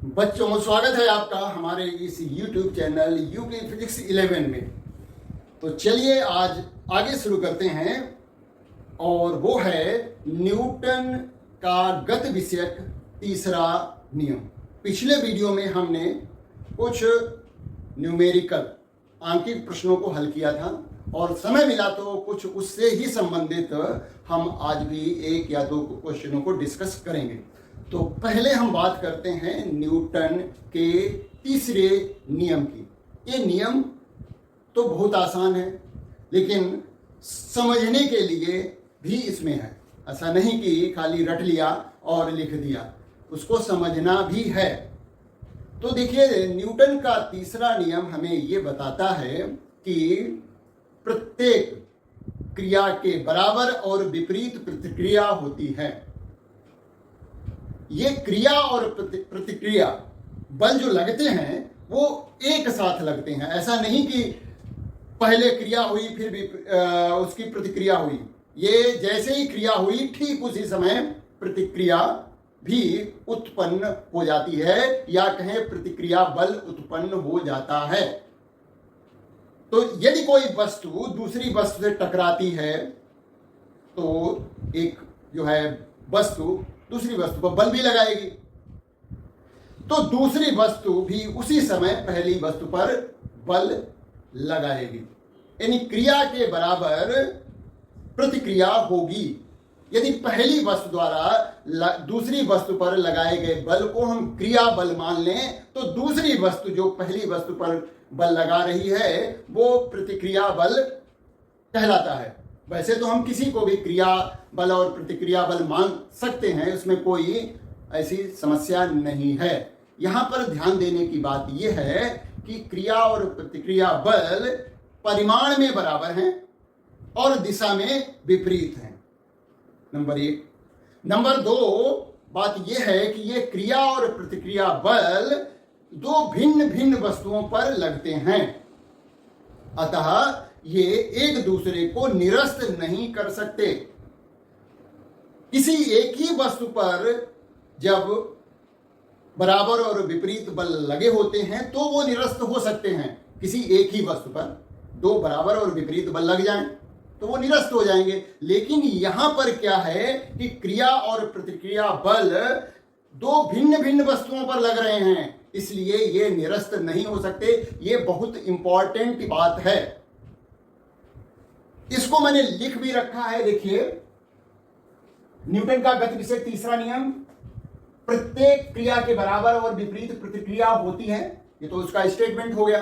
बच्चों, स्वागत है आपका हमारे इस YouTube चैनल यूके फिजिक्स 11 में। तो चलिए आज आगे शुरू करते हैं और वो है न्यूटन का गति विषयक तीसरा नियम। पिछले वीडियो में हमने कुछ न्यूमेरिकल आंकिक प्रश्नों को हल किया था और समय मिला तो कुछ उससे ही संबंधित हम आज भी एक या दो क्वेश्चनों को डिस्कस करेंगे। तो पहले हम बात करते हैं न्यूटन के तीसरे नियम की। ये नियम तो बहुत आसान है, लेकिन समझने के लिए भी इसमें है। ऐसा नहीं कि खाली रट लिया और लिख दिया, उसको समझना भी है। तो देखिए, न्यूटन का तीसरा नियम हमें ये बताता है कि प्रत्येक क्रिया के बराबर और विपरीत प्रतिक्रिया होती है। ये क्रिया और प्रतिक्रिया बल जो लगते हैं वो एक साथ लगते हैं। ऐसा नहीं कि पहले क्रिया हुई फिर भी उसकी प्रतिक्रिया हुई। ये जैसे ही क्रिया हुई ठीक उसी समय प्रतिक्रिया भी उत्पन्न हो जाती है, या कहें प्रतिक्रिया बल उत्पन्न हो जाता है। तो यदि कोई वस्तु दूसरी वस्तु से टकराती है तो एक जो है वस्तु दूसरी वस्तु पर बल भी लगाएगी, तो दूसरी वस्तु भी उसी समय पहली वस्तु पर बल लगाएगी। यानी क्रिया के बराबर प्रतिक्रिया होगी। यदि पहली वस्तु द्वारा दूसरी वस्तु पर लगाए गए बल को हम क्रिया बल मान लें, तो दूसरी वस्तु जो पहली वस्तु पर बल लगा रही है वो प्रतिक्रिया बल कहलाता है। वैसे तो हम किसी को भी क्रिया बल और प्रतिक्रिया बल मान सकते हैं, उसमें कोई ऐसी समस्या नहीं है। यहाँ पर ध्यान देने की बात यह है कि क्रिया और प्रतिक्रिया बल परिमाण में बराबर हैं और दिशा में विपरीत हैं, नंबर एक। नंबर दो बात यह है कि ये क्रिया और प्रतिक्रिया बल दो भिन्न भिन्न वस्तुओं पर लगते हैं, अतः ये एक दूसरे को निरस्त नहीं कर सकते। किसी एक ही वस्तु पर जब बराबर और विपरीत बल लगे होते हैं तो वो निरस्त हो सकते हैं। किसी एक ही वस्तु पर दो बराबर और विपरीत बल लग जाएं तो वो निरस्त हो जाएंगे। लेकिन यहां पर क्या है कि क्रिया और प्रतिक्रिया बल दो भिन्न भिन्न वस्तुओं पर लग रहे हैं, इसलिए ये निरस्त नहीं हो सकते। ये बहुत इंपॉर्टेंट बात है, इसको मैंने लिख भी रखा है। देखिए, न्यूटन का गति विषयक तीसरा नियम, प्रत्येक क्रिया के बराबर और विपरीत प्रतिक्रिया होती है। ये तो उसका स्टेटमेंट हो गया।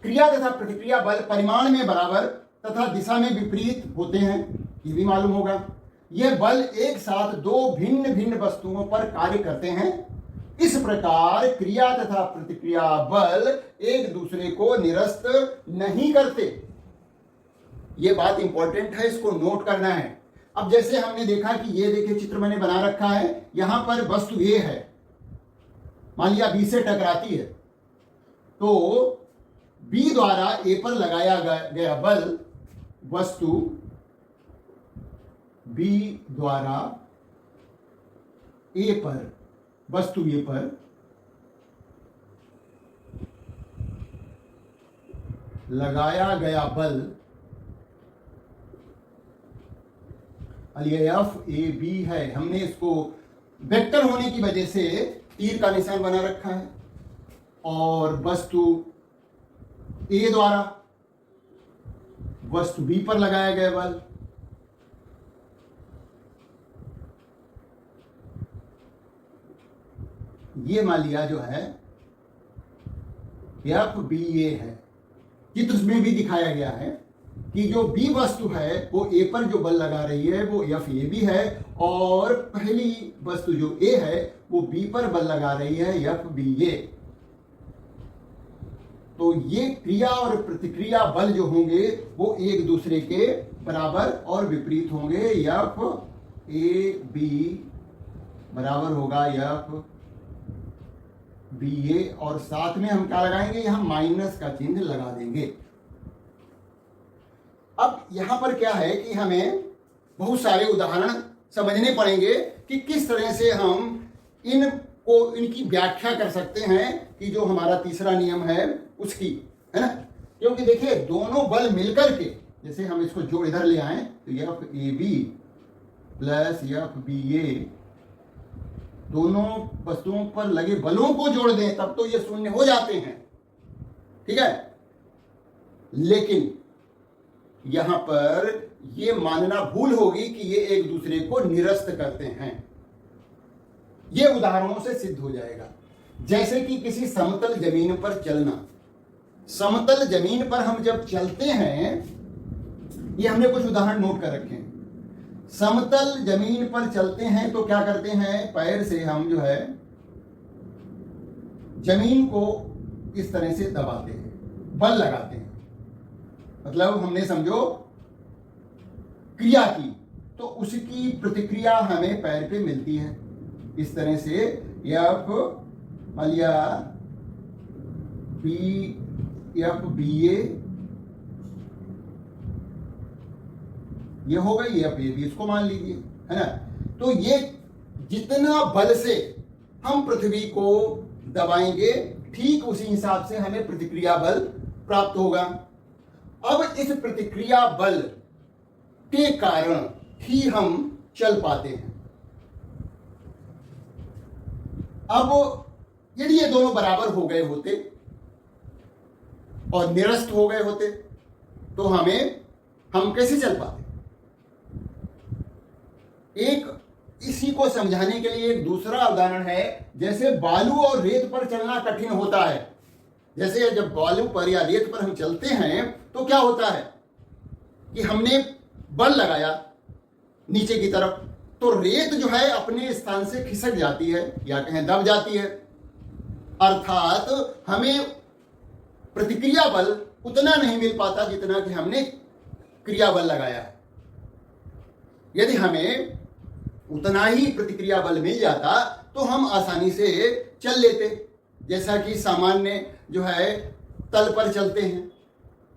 क्रिया तथा प्रतिक्रिया बल परिमाण में बराबर तथा दिशा में विपरीत होते हैं, ये भी मालूम होगा। ये बल एक साथ दो भिन्न भिन्न वस्तुओं पर कार्य करते हैं। इस प्रकार क्रिया तथा प्रतिक्रिया बल एक दूसरे को निरस्त नहीं करते। ये बात इंपॉर्टेंट है, इसको नोट करना है। अब जैसे हमने देखा कि ये देखिए चित्र मैंने बना रखा है, यहां पर वस्तु ए है, मान लिया बी से टकराती है, तो बी द्वारा ए पर लगाया गया बल वस्तु बी द्वारा ए पर वस्तु ए पर लगाया गया बल एफ ए बी है। हमने इसको वेक्टर होने की वजह से तीर का निशान बना रखा है, और वस्तु ए द्वारा वस्तु बी पर लगाया गया बल ये मान लिया जो है एफ बी ए है। चित्र में भी दिखाया गया है कि जो बी वस्तु है वो ए पर जो बल लगा रही है वो एफ ए बी है, और पहली वस्तु जो ए है वो बी पर बल लगा रही है एफ बी ए। तो ये क्रिया और प्रतिक्रिया बल जो होंगे वो एक दूसरे के बराबर और विपरीत होंगे। एफ ए बी बराबर होगा एफ बी ए, और साथ में हम क्या लगाएंगे, यहां माइनस का चिन्ह लगा देंगे। अब यहां पर क्या है कि हमें बहुत सारे उदाहरण समझने पड़ेंगे कि किस तरह से हम इन को इनकी व्याख्या कर सकते हैं कि जो हमारा तीसरा नियम है उसकी, है ना। क्योंकि देखिए दोनों बल मिलकर के, जैसे हम इसको जो इधर ले आए तो F A B plus F B A, दोनों वस्तुओं पर लगे बलों को जोड़ दें तब तो ये शून्य हो जाते हैं, ठीक है। लेकिन यहां पर ये मानना भूल होगी कि ये एक दूसरे को निरस्त करते हैं। ये उदाहरणों से सिद्ध हो जाएगा। जैसे कि किसी समतल जमीन पर चलना, समतल जमीन पर हम जब चलते हैं, ये हमने कुछ उदाहरण नोट कर रखे हैं। समतल जमीन पर चलते हैं तो क्या करते हैं, पैर से हम जो है जमीन को इस तरह से दबाते हैं, बल लगाते हैं, मतलब हमने समझो क्रिया की, तो उसकी प्रतिक्रिया हमें पैर पे मिलती है। इस तरह से एफ मान लिया एफ बी ए, ये हो गई एफ ए बी, इसको मान लीजिए, है ना। तो ये जितना बल से हम पृथ्वी को दबाएंगे ठीक उसी हिसाब से हमें प्रतिक्रिया बल प्राप्त होगा। अब इस प्रतिक्रिया बल के कारण ही हम चल पाते हैं। अब यदि ये दोनों बराबर हो गए होते और निरस्त हो गए होते तो हम कैसे चल पाते। एक इसी को समझाने के लिए एक दूसरा उदाहरण है, जैसे बालू और रेत पर चलना कठिन होता है। जैसे जब बालू पर या रेत पर हम चलते हैं तो क्या होता है कि हमने बल लगाया नीचे की तरफ, तो रेत जो है अपने स्थान से खिसक जाती है या कहें दब जाती है, अर्थात हमें प्रतिक्रिया बल उतना नहीं मिल पाता जितना कि हमने क्रिया बल लगाया है। यदि हमें उतना ही प्रतिक्रिया बल मिल जाता तो हम आसानी से चल लेते, जैसा कि सामान्य जो है तल पर चलते हैं।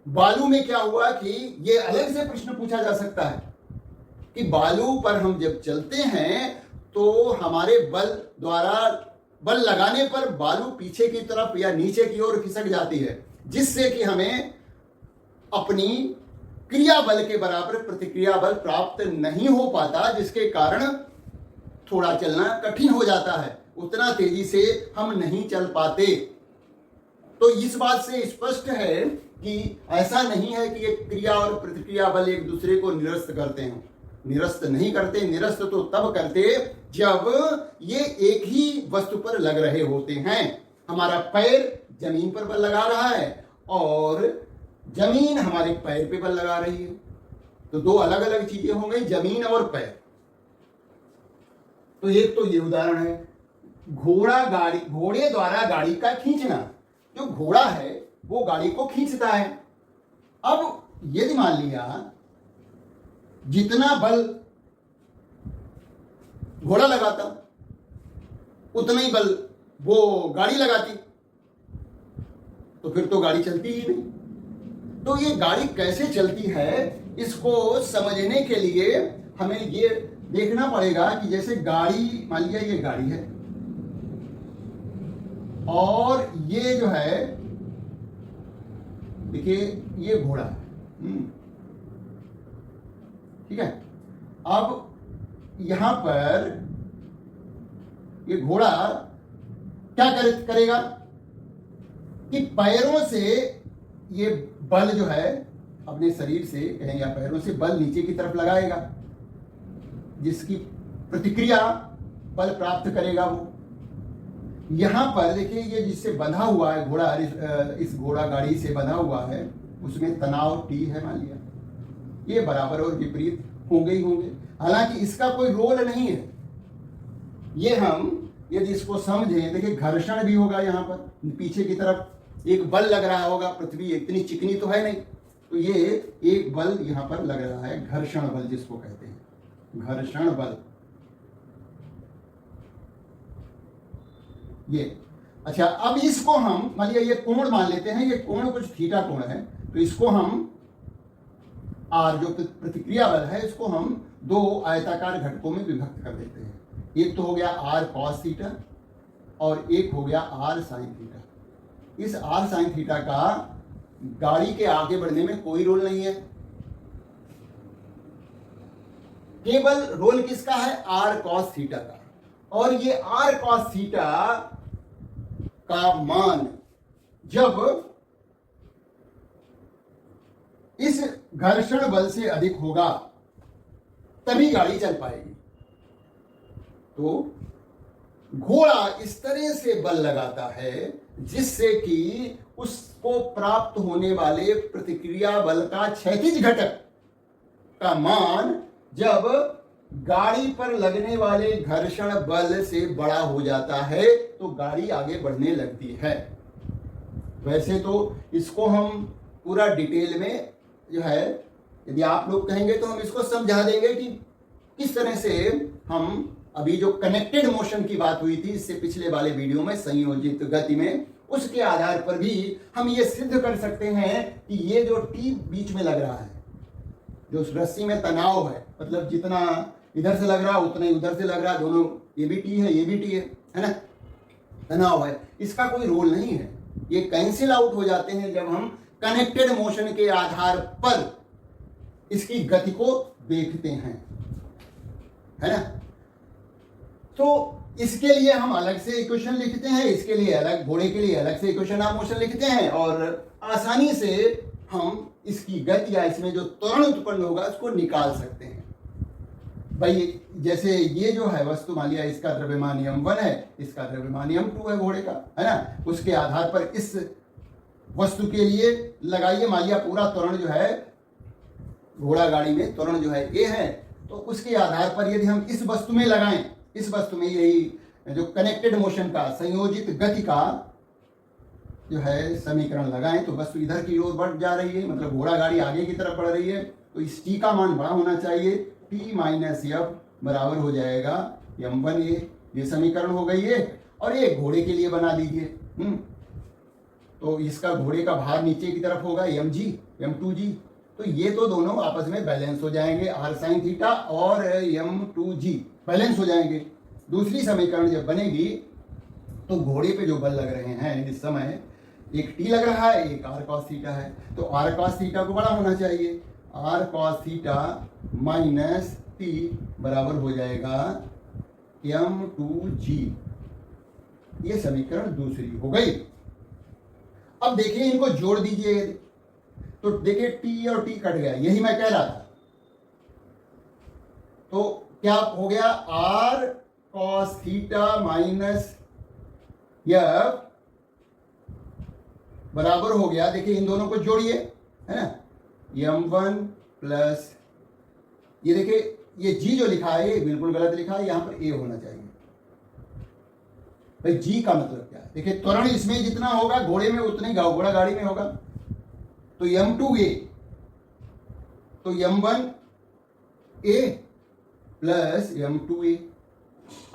बालू में क्या हुआ कि ये अलग से प्रश्न पूछा जा सकता है कि बालू पर हम जब चलते हैं तो हमारे बल द्वारा बल लगाने पर बालू पीछे की तरफ या नीचे की ओर खिसक जाती है, जिससे कि हमें अपनी क्रिया बल के बराबर प्रतिक्रिया बल प्राप्त नहीं हो पाता, जिसके कारण थोड़ा चलना कठिन हो जाता है, उतना तेजी से हम नहीं चल पाते। तो इस बात से स्पष्ट है कि ऐसा नहीं है कि एक क्रिया और प्रतिक्रिया बल एक दूसरे को निरस्त करते हैं। निरस्त नहीं करते, निरस्त तो तब करते जब ये एक ही वस्तु पर लग रहे होते हैं। हमारा पैर जमीन पर बल लगा रहा है और जमीन हमारे पैर पे बल लगा रही है, तो दो अलग अलग चीजें हो गई, जमीन और पैर। तो एक तो ये उदाहरण है घोड़े द्वारा गाड़ी का खींचना। जो घोड़ा है वो गाड़ी को खींचता है। अब यदि मान लिया जितना बल घोड़ा लगाता उतना ही बल वो गाड़ी लगाती, तो फिर तो गाड़ी चलती ही नहीं। तो ये गाड़ी कैसे चलती है इसको समझने के लिए हमें ये देखना पड़ेगा कि जैसे गाड़ी, मान लिया ये गाड़ी है और ये जो है देखिए ये घोड़ा है, ठीक है। अब यहां पर ये घोड़ा क्या करेगा कि पैरों से ये बल जो है अपने शरीर से कहें या पैरों से बल नीचे की तरफ लगाएगा, जिसकी प्रतिक्रिया बल प्राप्त करेगा वो। यहां पर देखिए ये जिससे बंधा हुआ है घोड़ा, इस घोड़ा गाड़ी से बंधा हुआ है, उसमें तनाव T है मान लिया, ये बराबर और विपरीत होंगे ही होंगे। हालांकि इसका कोई रोल नहीं है। ये हम यदि इसको समझें, देखिए घर्षण भी होगा यहाँ पर, पीछे की तरफ एक बल लग रहा होगा, पृथ्वी इतनी चिकनी तो है नहीं, तो ये एक बल यहाँ पर लग रहा है, घर्षण बल जिसको कहते हैं, घर्षण बल। ये अच्छा, अब इसको हम मान लिया ये कोण मान लेते हैं, ये कोण कुछ थीटा कोण है, तो इसको हम आर जो प्रतिक्रिया बल है इसको हम दो आयताकार घटकों में विभक्त कर देते हैं। एक तो हो गया आर कॉस थीटा और एक हो गया आर साइन थीटा। इस आर साइन थीटा का गाड़ी के आगे बढ़ने में कोई रोल नहीं है, केवल रोल किसका है, आर कॉस थीटा का। और ये आर कॉस थीटा का मान जब इस घर्षण बल से अधिक होगा तभी गाड़ी चल पाएगी। तो घोड़ा इस तरह से बल लगाता है जिससे कि उसको प्राप्त होने वाले प्रतिक्रिया बल का क्षैतिज घटक का मान जब गाड़ी पर लगने वाले घर्षण बल से बड़ा हो जाता है तो गाड़ी आगे बढ़ने लगती है। वैसे तो इसको हम पूरा डिटेल में जो है, यदि आप लोग कहेंगे तो हम इसको समझा देंगे कि किस तरह से हम अभी जो कनेक्टेड मोशन की बात हुई थी इससे पिछले वाले वीडियो में संयोजित गति में, उसके आधार पर भी हम ये सिद्ध कर सकते हैं कि ये जो टी बीच में लग रहा है, जो उस रस्सी में तनाव है, मतलब जितना इधर से लग रहा है उतना ही उधर से लग रहा है, दोनों ये भी टी है ये भी टी है ना, तनाव है, इसका कोई रोल नहीं है। ये कैंसिल आउट हो जाते हैं जब हम कनेक्टेड मोशन के आधार पर इसकी गति को देखते हैं, है ना। तो इसके लिए हम अलग से इक्वेशन लिखते हैं, इसके लिए अलग, घोड़े के लिए अलग से इक्वेशन ऑफ मोशन लिखते हैं और आसानी से हम इसकी गति या इसमें जो त्वरण उत्पन्न होगा उसको निकाल सकते हैं। भाई जैसे ये जो है वस्तु मान लिया इसका द्रव्यमान m1 है, इसका द्रव्यमान m2 है घोड़े का, है ना। उसके आधार पर इस वस्तु के लिए लगाइए, मान लिया पूरा त्वरण जो है घोड़ा गाड़ी में त्वरण जो है a है, तो उसके आधार पर यदि हम इस वस्तु में लगाएं, इस वस्तु में यही जो कनेक्टेड मोशन का संयोजित गति का जो है समीकरण लगाएं तो वस्तु इधर की ओर बढ़ जा रही है, मतलब घोड़ा गाड़ी आगे की तरफ बढ़ रही है, तो इस टी का मान बड़ा होना चाहिए। टी माइनस एफ बराबर हो जाएगा m1a, ये समीकरण हो गई है। और ये घोड़े के लिए बना लीजिए, तो इसका घोड़े का भार नीचे की तरफ होगा mg m2g, तो ये तो दोनों आपस में बैलेंस हो जाएंगे, आर साइन थीटा और m2g बैलेंस हो जाएंगे। दूसरी समीकरण जब बनेगी तो घोड़े पे जो बल लग रहे हैं इस समय, एक टी लग रहा है, एक आर कॉस थीटा है, तो आर कॉस थीटा को बड़ा होना चाहिए, R cos theta minus T बराबर हो जाएगा m2g। ये समीकरण दूसरी हो गई। अब देखिए इनको जोड़ दीजिए, तो देखिए टी और टी कट गया, यही मैं कह रहा था। तो क्या हो गया, R cos theta minus F बराबर हो गया, देखिए इन दोनों को जोड़िए, है ना, m1 प्लस ये देखिए ये g जो लिखा है ये बिल्कुल गलत लिखा है, यहां पर a होना चाहिए। भाई g का मतलब क्या है, देखिए त्वरण इसमें जितना होगा घोड़े में उतना ही घोड़ा गाड़ी में होगा, तो m2a, तो m1a प्लस m2a।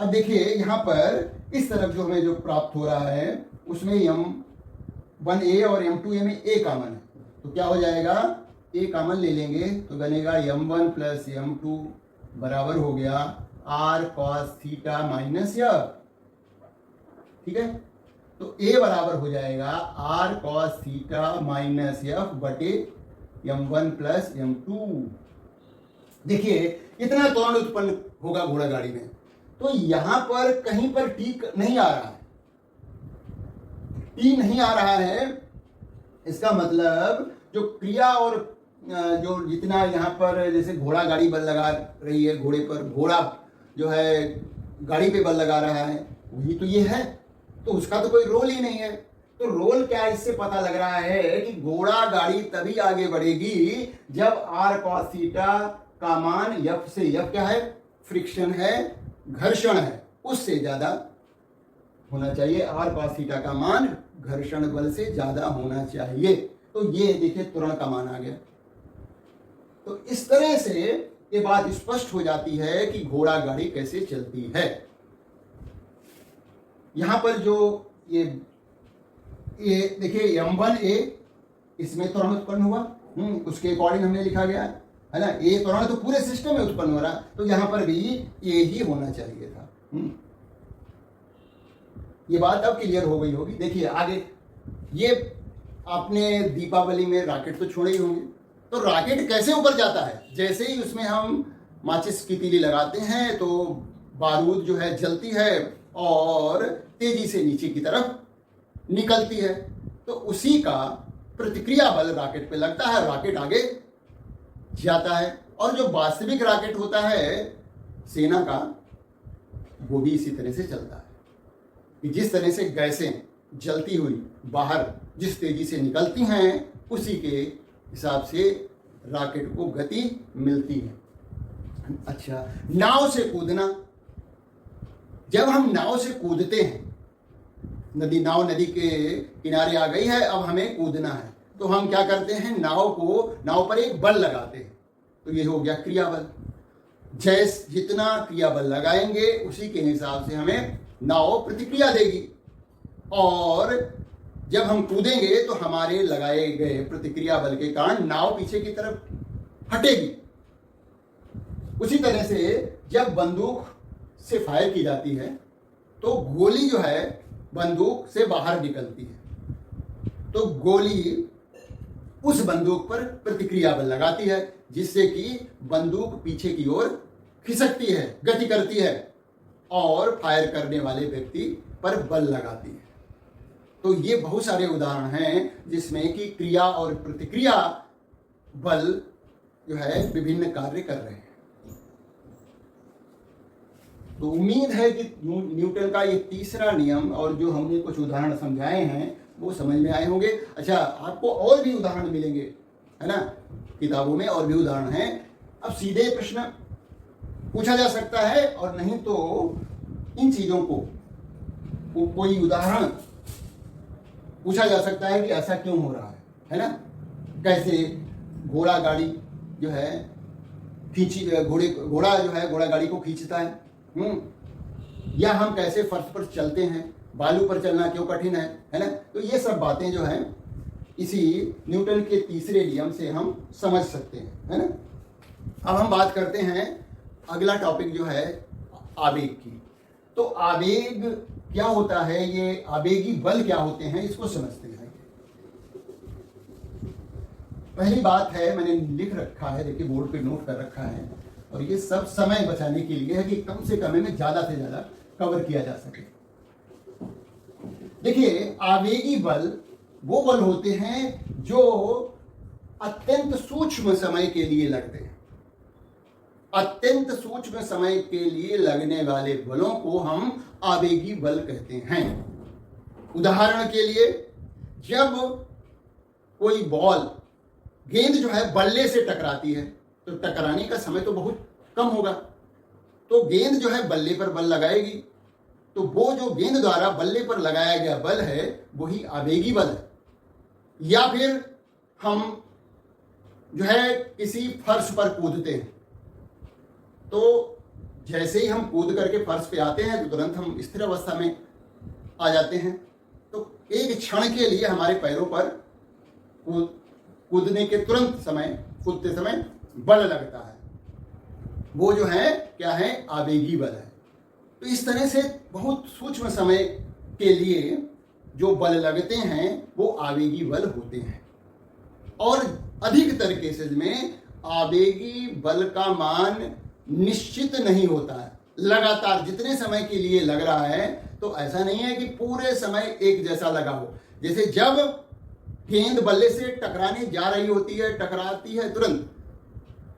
अब देखिए यहां पर इस तरफ जो हमें जो प्राप्त हो रहा है उसमें m1a और m2a में a कॉमन है, तो क्या हो जाएगा, a कॉमन ले लेंगे तो बनेगा m1 प्लस m2 बराबर हो गया r cos theta minus F. ठीक है, तो a बराबर हो जाएगा r cos theta minus F बटे m1 प्लस m2। देखिए इतना त्वरण उत्पन्न होगा घोड़ा गाड़ी में, तो यहां पर कहीं पर टी नहीं आ रहा है, टी नहीं आ रहा है, इसका मतलब जो क्रिया और जो जितना यहाँ पर जैसे घोड़ा गाड़ी बल लगा रही है, घोड़े पर घोड़ा जो है गाड़ी पे बल लगा रहा है, वही तो ये है, तो उसका तो कोई रोल ही नहीं है। तो रोल क्या इससे पता लग रहा है कि घोड़ा गाड़ी तभी आगे बढ़ेगी जब आर कॉस थीटा का मान एफ से, एफ क्या है, फ्रिक्शन है, घर्षण है, उससे ज्यादा होना चाहिए। आर कॉस थीटा का मान घर्षण बल से ज्यादा होना चाहिए। तो ये देखिए त्वरण का मान आ गया। तो इस तरह से ये बात स्पष्ट हो जाती है कि घोड़ा गाड़ी कैसे चलती है। यहां पर जो ये देखिए m1a, इसमें त्वरण उत्पन्न हुआ, उसके अकॉर्डिंग हमने लिखा गया है ना, ये त्वरण तो पूरे सिस्टम में उत्पन्न हो रहा, तो यहां पर भी ये ही होना चाहिए था। ये बात अब क्लियर हो गई होगी। देखिए आगे, ये आपने दीपावली में रॉकेट तो छोड़े ही होंगे। तो रॉकेट कैसे ऊपर जाता है? जैसे ही उसमें हम माचिस की तीली लगाते हैं तो बारूद जो है जलती है और तेजी से नीचे की तरफ निकलती है। तो उसी का प्रतिक्रिया बल रॉकेट पे लगता है, रॉकेट आगे जाता है। और जो वास्तविक रॉकेट होता है सेना का, वो भी इसी तरह से चलता है कि जिस तरह से गैसें जलती हुई बाहर जिस तेजी से निकलती हैं, उसी के हिसाब से रॉकेट को गति मिलती है। अच्छा, नाव से कूदना। जब हम नाव से कूदते हैं, नाव नदी के किनारे आ गई है, अब हमें कूदना है, तो हम क्या करते हैं, नाव पर एक बल लगाते हैं। तो ये हो गया क्रिया बल। जितना क्रिया बल लगाएंगे उसी के हिसाब से हमें नाव प्रतिक्रिया देगी। और जब हम कूदेंगे तो हमारे लगाए गए प्रतिक्रिया बल के कारण नाव पीछे की तरफ हटेगी। उसी तरह से जब बंदूक से फायर की जाती है तो गोली जो है बंदूक से बाहर निकलती है, तो गोली उस बंदूक पर प्रतिक्रिया बल लगाती है, जिससे कि बंदूक पीछे की ओर खिसकती है, गति करती है और फायर करने वाले व्यक्ति पर बल लगाती है। तो ये बहुत सारे उदाहरण हैं जिसमें कि क्रिया और प्रतिक्रिया बल जो है विभिन्न कार्य कर रहे हैं। तो उम्मीद है कि न्यूटन का ये तीसरा नियम और जो हमने कुछ उदाहरण समझाए हैं वो समझ में आए होंगे। अच्छा, आपको और भी उदाहरण मिलेंगे, है ना, किताबों में और भी उदाहरण हैं। अब सीधे प्रश्न पूछा जा सकता है और नहीं तो इन चीजों को कोई उदाहरण पूछा जा सकता है कि ऐसा क्यों हो रहा है ना। कैसे घोड़ा गाड़ी जो है घोड़ा जो है घोड़ा गाड़ी को खींचता है, या हम कैसे फर्श पर चलते हैं, बालू पर चलना क्यों कठिन है ना। तो ये सब बातें जो हैं इसी न्यूटन के तीसरे नियम से हम समझ सकते हैं, है ना। अब हम बात करते हैं अगला टॉपिक जो है आवेग की। तो आवेग क्या होता है, ये आवेगी बल क्या होते हैं, इसको समझते हैं। पहली बात है, मैंने लिख रखा है, देखिए बोर्ड पे नोट कर रखा है, और ये सब समय बचाने के लिए है कि कम से कम में ज्यादा से ज्यादा कवर किया जा सके। देखिए, आवेगी बल वो बल होते हैं जो अत्यंत सूक्ष्म समय के लिए लगते हैं। अत्यंत सूक्ष्म समय के लिए लगने वाले बलों को हम आवेगी बल कहते हैं। उदाहरण के लिए, जब कोई बॉल गेंद जो है बल्ले से टकराती है तो टकराने का समय तो बहुत कम होगा, तो गेंद जो है बल्ले पर बल लगाएगी, तो वो जो गेंद द्वारा बल्ले पर लगाया गया बल है वही आवेगी बल है। या फिर हम जो है किसी फर्श पर कूदते हैं, तो जैसे ही हम कूद करके फर्श पे आते हैं तो तुरंत हम स्थिर अवस्था में आ जाते हैं। तो एक क्षण के लिए हमारे पैरों पर कूदने के तुरंत समय, कूदते समय बल लगता है, वो जो है क्या है, आवेगी बल है। तो इस तरह से बहुत सूक्ष्म समय के लिए जो बल लगते हैं वो आवेगी बल होते हैं। और अधिकतर केसेस में आवेगी बल का मान निश्चित नहीं होता है। लगातार जितने समय के लिए लग रहा है, तो ऐसा नहीं है कि पूरे समय एक जैसा लगा हो। जैसे जब गेंद बल्ले से टकराने जा रही होती है, टकराती है, तुरंत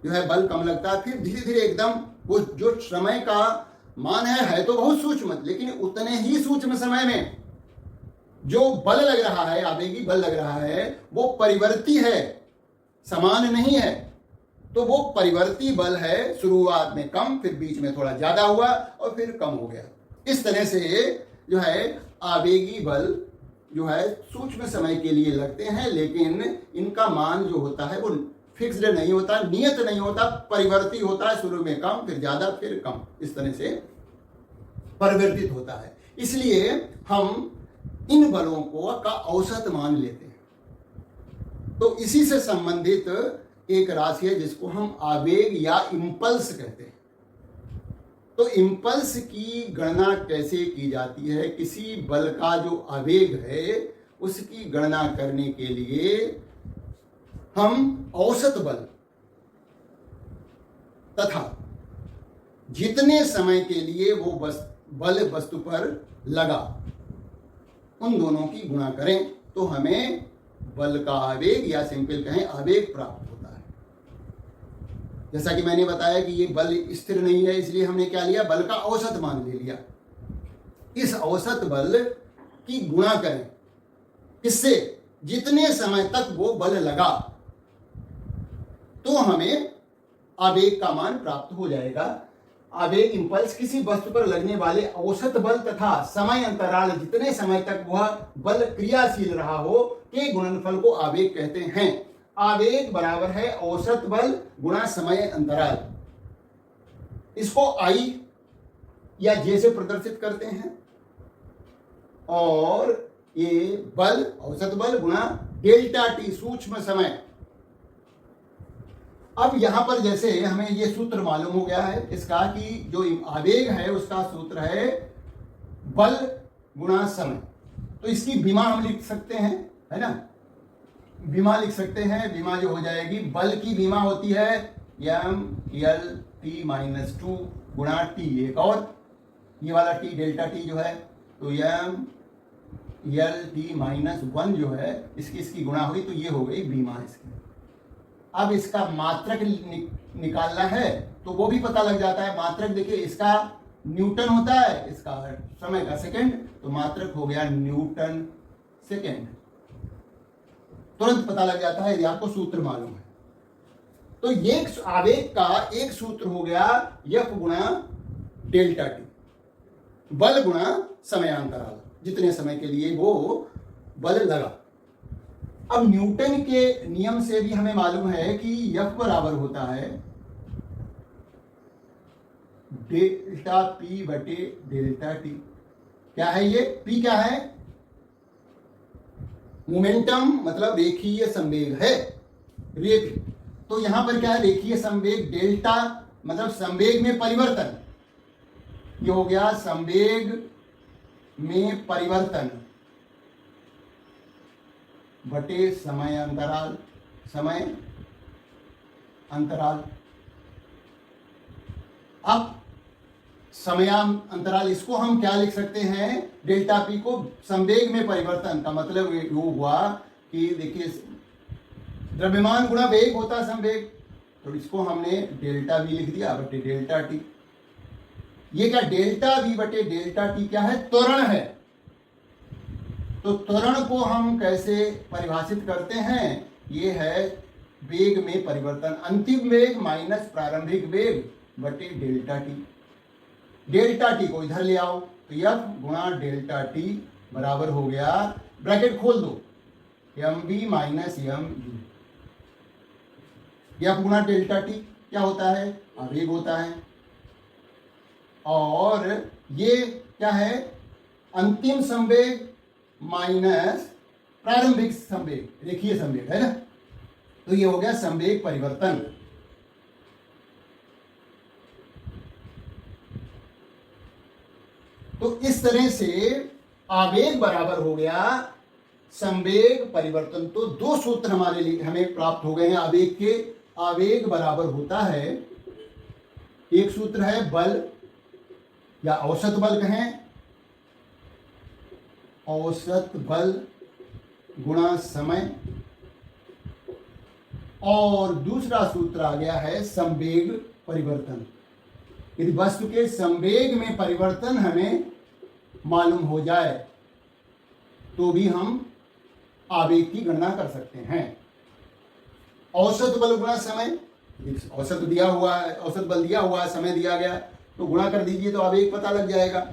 जो है बल कम लगता है, फिर धीरे धीरे एकदम वो जो समय का मान है तो बहुत सूक्ष्म, लेकिन उतने ही सूक्ष्म समय में जो बल लग रहा है, आवेगी बल लग रहा है, वो परिवर्ती है, समान नहीं है। तो वो परिवर्ती बल है, शुरुआत में कम, फिर बीच में थोड़ा ज्यादा हुआ और फिर कम हो गया। इस तरह से जो है आवेगी बल जो है सूक्ष्म समय के लिए लगते हैं, लेकिन इनका मान जो होता है वो फिक्स्ड नहीं होता, नियत नहीं होता, परिवर्ती होता है, शुरू में कम, फिर ज्यादा, फिर कम, इस तरह से परिवर्तित होता है। इसलिए हम इन बलों को का औसत मान लेते हैं। तो इसी से संबंधित एक राशि है जिसको हम आवेग या इंपल्स कहते हैं। तो इम्पल्स की गणना कैसे की जाती है? किसी बल का जो आवेग है उसकी गणना करने के लिए हम औसत बल तथा जितने समय के लिए वो बल वस्तु पर लगा उन दोनों की गुणा करें तो हमें बल का आवेग या सिंपल कहें आवेग प्राप्त होता है। जैसा कि मैंने बताया कि ये बल स्थिर नहीं है, इसलिए हमने क्या लिया? बल का औसत मान ले लिया। इस औसत बल की गुणा करें किससे? जितने समय तक वो बल लगा, तो हमें आवेग का मान प्राप्त हो जाएगा। आवेग इंपल्स किसी वस्तु पर लगने वाले औसत बल तथा समय अंतराल जितने समय तक वह बल क्रियाशील रहा हो के गुणनफल को आवेग कहते हैं। आवेग बराबर है औसत बल गुणा समय अंतराल। इसको आई या जे से प्रदर्शित करते हैं और ये बल औसत बल गुणा डेल्टा टी सूक्ष्म समय। अब यहां पर जैसे हमें ये सूत्र मालूम हो गया है इसका कि जो आवेग है उसका सूत्र है बल गुणा समय। तो इसकी विमा हम लिख सकते हैं, है ना? विमा लिख सकते हैं। विमा जो हो जाएगी, बल की विमा होती है एम एल टी माइनस 2 गुणा टी, एक और ये वाला टी डेल्टा टी जो है, तो एम एल टी माइनस 1 जो है इसकी गुणा हुई तो ये हो गई विमा इसकी। अब इसका मात्रक निकालना है तो वो भी पता लग जाता है। मात्रक देखिए, इसका न्यूटन होता है, इसका समय का सेकंड, तो मात्रक हो गया न्यूटन सेकंड। तुरंत पता लग जाता है यदि आपको सूत्र मालूम है। तो ये आवेग का एक सूत्र हो गया एफ गुणा डेल्टा टी, बल गुणा समयांतराल, जितने समय के लिए वो बल लगा। अब न्यूटन के नियम से भी हमें मालूम है कि एफ बराबर होता है डेल्टा पी बटे डेल्टा टी। क्या है ये? पी क्या है? मोमेंटम, मतलब रेखीय संवेग है। तो यहां पर क्या है? रेखीय संवेग। डेल्टा मतलब संवेग में परिवर्तन। ये हो गया संवेग में परिवर्तन बटे समय अंतराल। समय अंतराल। अब समयांतराल इसको हम क्या लिख सकते हैं? डेल्टा पी को संवेग में परिवर्तन का मतलब ये हुआ कि देखिए द्रव्यमान गुणा वेग होता संवेग, तो इसको हमने डेल्टा वी लिख दिया बटे डेल्टा टी। ये क्या? डेल्टा वी बटे डेल्टा टी क्या है? त्वरण है। तो त्वरण को हम कैसे परिभाषित करते हैं? ये है वेग में परिवर्तन, अंतिम वेग माइनस प्रारंभिक वेग बटे डेल्टा टी। डेल्टा टी को इधर ले आओ तो एफ गुणा डेल्टा टी बराबर हो गया, ब्रैकेट खोल दो, M B minus M U. F गुणा डेल्टा टी क्या होता है? आवेग होता है। और ये क्या है? अंतिम संवेग माइनस प्रारंभिक संवेग, रेखीय संवेग है ना। तो ये हो गया संवेग परिवर्तन। तो इस तरह से आवेग बराबर हो गया संवेग परिवर्तन। तो दो सूत्र हमारे लिए हमें प्राप्त हो गए हैं आवेग के। आवेग बराबर होता है, एक सूत्र है बल या औसत बल कहें, औसत बल गुणा समय, और दूसरा सूत्र आ गया है संवेग परिवर्तन। यदि वस्तु के संवेग में परिवर्तन हमें मालूम हो जाए तो भी हम आवेग की गणना कर सकते हैं। औसत बल गुणा समय, औसत दिया हुआ है, औसत बल दिया हुआ है, समय दिया गया, तो गुणा कर दीजिए तो आवेग पता लग जाएगा,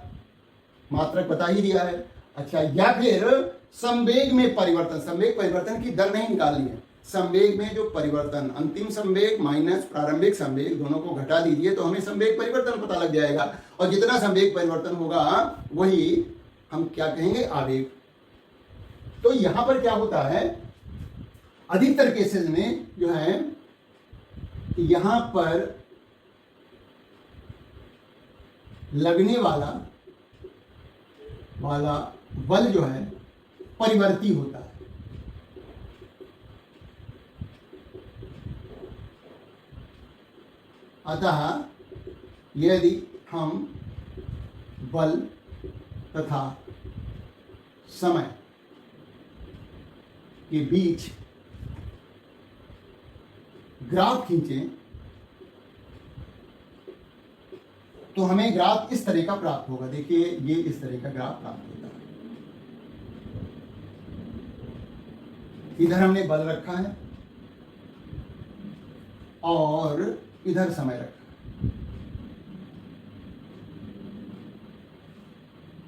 मात्रक पता ही दिया है। अच्छा, या फिर संवेग में परिवर्तन, संवेग परिवर्तन की दर नहीं निकालनी है, संवेग में जो परिवर्तन, अंतिम संवेग माइनस प्रारंभिक संवेग, दोनों को घटा दीजिए तो हमें संवेग परिवर्तन पता लग जाएगा। और जितना संवेग परिवर्तन होगा वही हम क्या कहेंगे? आवेग। तो यहां पर क्या होता है, अधिकतर केसेस में जो है, यहां पर लगने वाला बल जो है परिवर्ती होता है। अतः यदि हम बल तथा समय के बीच ग्राफ खींचें तो हमें ग्राफ इस तरह का प्राप्त होगा। देखिए, ये इस तरह का ग्राफ प्राप्त होता है। इधर हमने बल रखा है और इधर समय रखा है।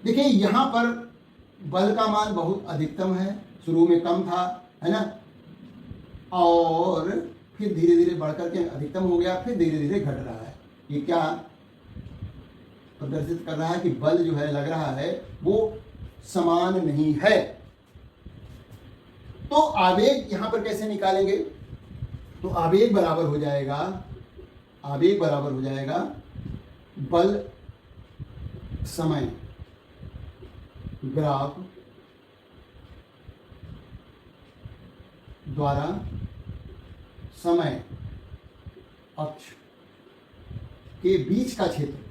देखिए, यहां पर बल का मान बहुत अधिकतम है, शुरू में कम था, है ना, और फिर धीरे धीरे बढ़कर के अधिकतम हो गया, फिर धीरे धीरे घट रहा है। ये क्या प्रदर्शित कर रहा है कि बल जो है लग रहा है वो समान नहीं है। तो आवेग यहां पर कैसे निकालेंगे? तो आवेग बराबर हो जाएगा बल समय ग्राफ द्वारा समय अक्ष के बीच का क्षेत्र।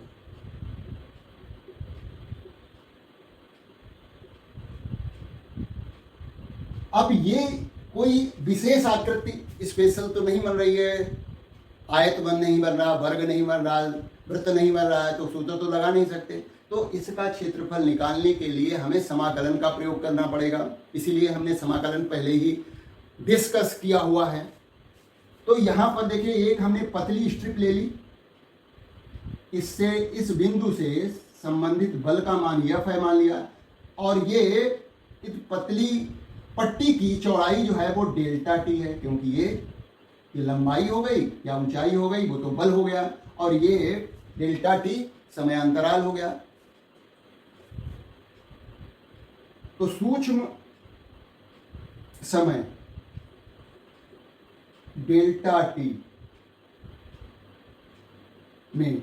अब ये कोई विशेष आकृति स्पेशल तो नहीं बन रही है, आयत बन नहीं बन रहा, वर्ग नहीं बन रहा, वृत्त नहीं बन रहा है, तो सूत्र तो लगा नहीं सकते। तो इसका क्षेत्रफल निकालने के लिए हमें समाकलन का प्रयोग करना पड़ेगा। इसीलिए हमने समाकलन पहले ही डिस्कस किया हुआ है। तो यहां पर देखिए, एक हमने पतली स्ट्रिप ले ली, इससे इस बिंदु से संबंधित बल का मान F है मान लिया, और ये इस पतली पट्टी की चौड़ाई जो है वो डेल्टा टी है, क्योंकि ये लंबाई हो गई या ऊंचाई हो गई, वो तो बल हो गया, और ये डेल्टा टी समयांतराल हो गया। तो सूक्ष्म समय डेल्टा टी में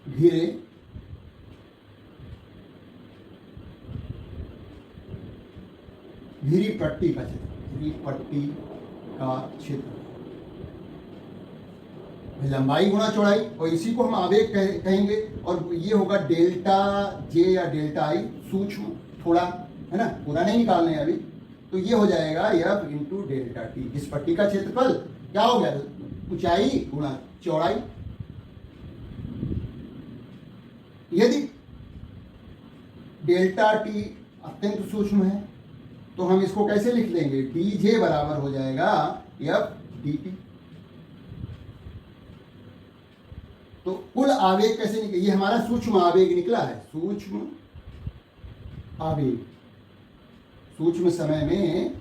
घिरे घिरी पट्टी का क्षेत्र लंबाई गुणा चौड़ाई, और इसी को हम आवेग कहेंगे, और ये होगा डेल्टा जे या डेल्टा आई, सूक्ष्म थोड़ा, है ना, पूरा नहीं निकालना है अभी। तो ये हो जाएगा F इंटू डेल्टा टी। इस पट्टी का क्षेत्रफल क्या हो गया? ऊंचाई गुणा चौड़ाई। यदि डेल्टा टी अत्यंत सूक्ष्म है तो हम इसको कैसे लिख लेंगे? डी जे बराबर हो जाएगा F डी टी। तो कुल आवेग कैसे निकले? ये हमारा सूक्ष्म आवेग निकला है, सूक्ष्म आवेग। सूक्ष्म समय में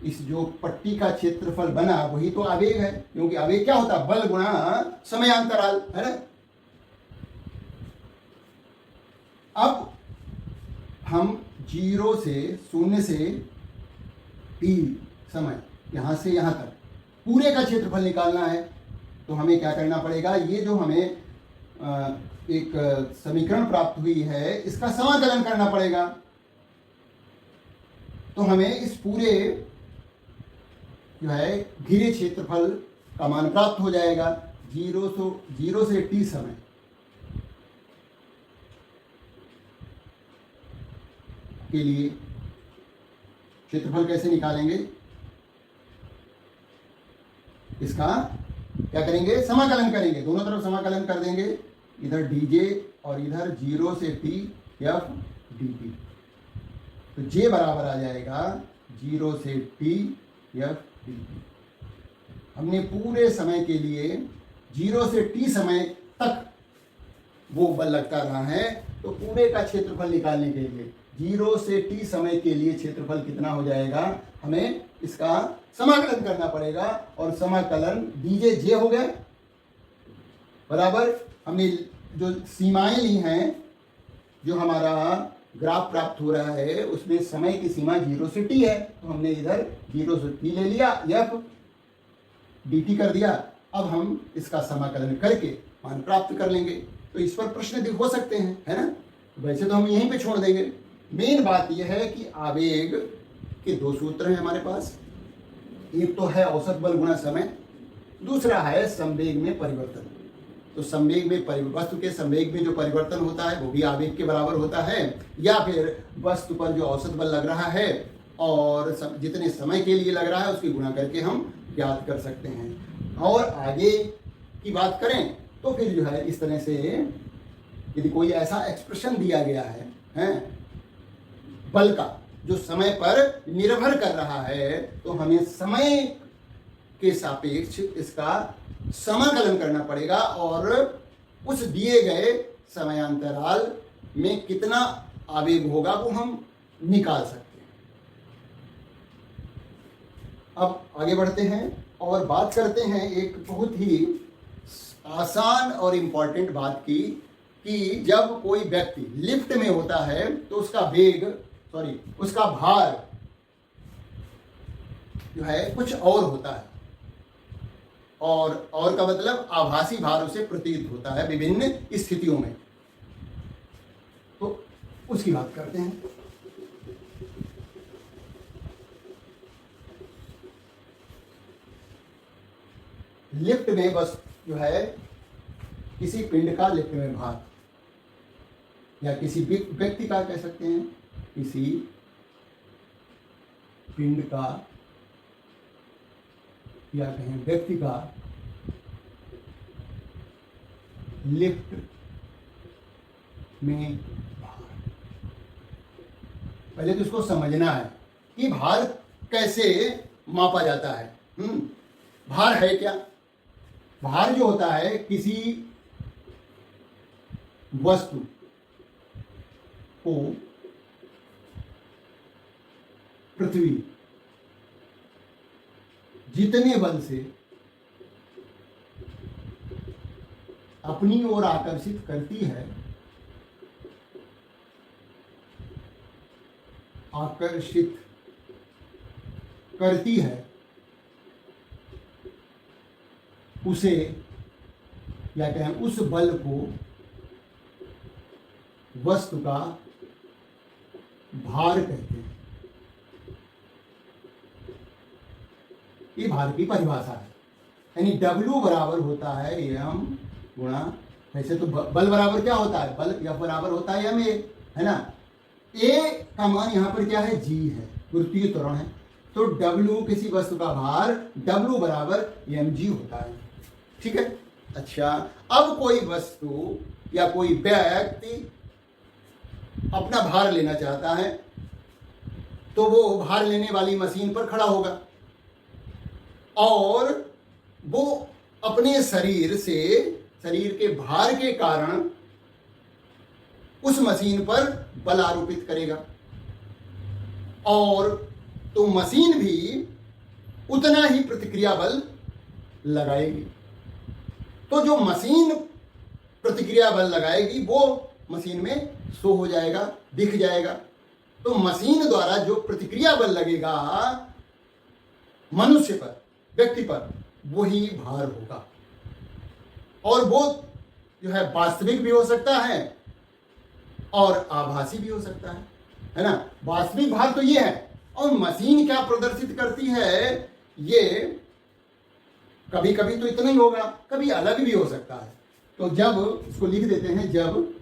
इस जो पट्टी का क्षेत्रफल बना वही तो आवेग है, क्योंकि आवेग क्या होता है? बल गुणा समयांतराल, है ना। अब हम 0 से टी समय, यहां से यहां तक पूरे का क्षेत्रफल निकालना है। तो हमें क्या करना पड़ेगा? ये जो हमें एक समीकरण प्राप्त हुई है, इसका समाकलन करना पड़ेगा। तो हमें इस पूरे जो है घिरे क्षेत्रफल का मान प्राप्त हो जाएगा। 0 से टी समय के लिए क्षेत्रफल कैसे निकालेंगे? इसका क्या करेंगे? समाकलन करेंगे, दोनों तरफ समाकलन कर देंगे, इधर dj और इधर 0 से t f dt। तो j बराबर आ जाएगा 0 से t f dt। हमने पूरे समय के लिए 0 से t समय तक वो बल लगता रहा है, तो पूरे का क्षेत्रफल निकालने के लिए 0 से t समय के लिए क्षेत्रफल कितना हो जाएगा? हमें इसका समाकलन करना पड़ेगा, और समाकलन dj j हो गया बराबर। हमने जो सीमाएं ली हैं, जो हमारा ग्राफ प्राप्त हो रहा है उसमें समय की सीमा 0 से t है, तो हमने इधर 0 से t ले लिया, f dt कर दिया, अब हम इसका समाकलन करके मान प्राप्त कर लेंगे। तो इस पर प्रश्न हो सकते हैं, है ना। वैसे तो हम यहीं पे छोड़ देंगे। मेन बात यह है कि आवेग के दो सूत्र हैं हमारे पास। एक तो है औसत बल गुणा समय, दूसरा है संवेग में परिवर्तन। तो संवेग में वस्तु के संवेग में जो परिवर्तन होता है वो भी आवेग के बराबर होता है, या फिर वस्तु पर जो औसत बल लग रहा है और जितने समय के लिए लग रहा है उसकी गुणा करके हम ज्ञात कर सकते हैं। और आगे की बात करें तो फिर जो है इस तरह से यदि कोई ऐसा एक्सप्रेशन दिया गया है बल का जो समय पर निर्भर कर रहा है, तो हमें समय के सापेक्ष इसका समाकलन करना पड़ेगा और उस दिए गए समयांतराल में कितना आवेग होगा वो हम निकाल सकते हैं। अब आगे बढ़ते हैं और बात करते हैं एक बहुत ही आसान और इम्पॉर्टेंट बात की, कि जब कोई व्यक्ति लिफ्ट में होता है तो उसका भार जो है कुछ और होता है, और का मतलब आभासी भार उसे प्रतीत होता है विभिन्न स्थितियों में। तो उसकी बात करते हैं। लिफ्ट में बस जो है किसी पिंड का लिफ्ट में भार, या किसी व्यक्ति का कह सकते हैं, किसी पिंड का या कहें व्यक्ति का लिफ्ट में भार। पहले तो इसको समझना है कि भार कैसे मापा जाता है। भार है क्या? भार जो होता है किसी वस्तु को पृथ्वी जितने बल से अपनी ओर आकर्षित करती है उसे, या कहें उस बल को वस्तु का भार कहते हैं। ये भार की परिभाषा है। यानी W बराबर होता है m गुणा, वैसे तो बल बराबर क्या होता है, बल F बराबर होता है m a, है ना। A का मान यहाँ पर क्या है, G है, गुरुत्वीय त्वरण है। तो W किसी वस्तु का भार W बराबर mg होता है, ठीक है। अच्छा, अब कोई वस्तु या कोई व्यक्ति अपना भार लेना चाहता है तो वो भार लेने वाली मशीन पर खड़ा होगा और वो अपने शरीर के भार के कारण उस मशीन पर बल आरोपित करेगा, और तो मशीन भी उतना ही प्रतिक्रिया बल लगाएगी। तो जो मशीन प्रतिक्रिया बल लगाएगी वो मशीन में शो हो जाएगा, दिख जाएगा। तो मशीन द्वारा जो प्रतिक्रिया बल लगेगा मनुष्य पर, व्यक्ति पर, वही भार होगा। और वो जो है वास्तविक भी हो सकता है और आभासी भी हो सकता है ना। वास्तविक भार तो ये है, और मशीन क्या प्रदर्शित करती है, ये कभी कभी तो इतना ही होगा, कभी अलग भी हो सकता है। तो जब इसको लिख देते हैं, जब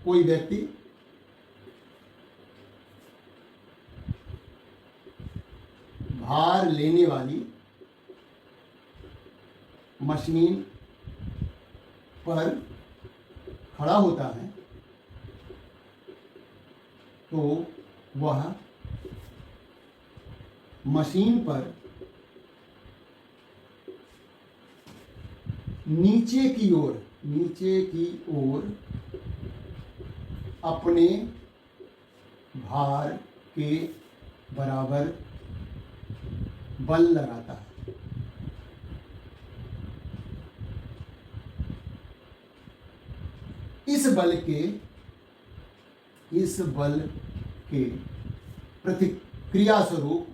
कोई व्यक्ति भार लेने वाली मशीन पर खड़ा होता है तो वह मशीन पर नीचे की ओर अपने भार के बराबर बल लगाता है। इस बल के प्रतिक्रिया स्वरूप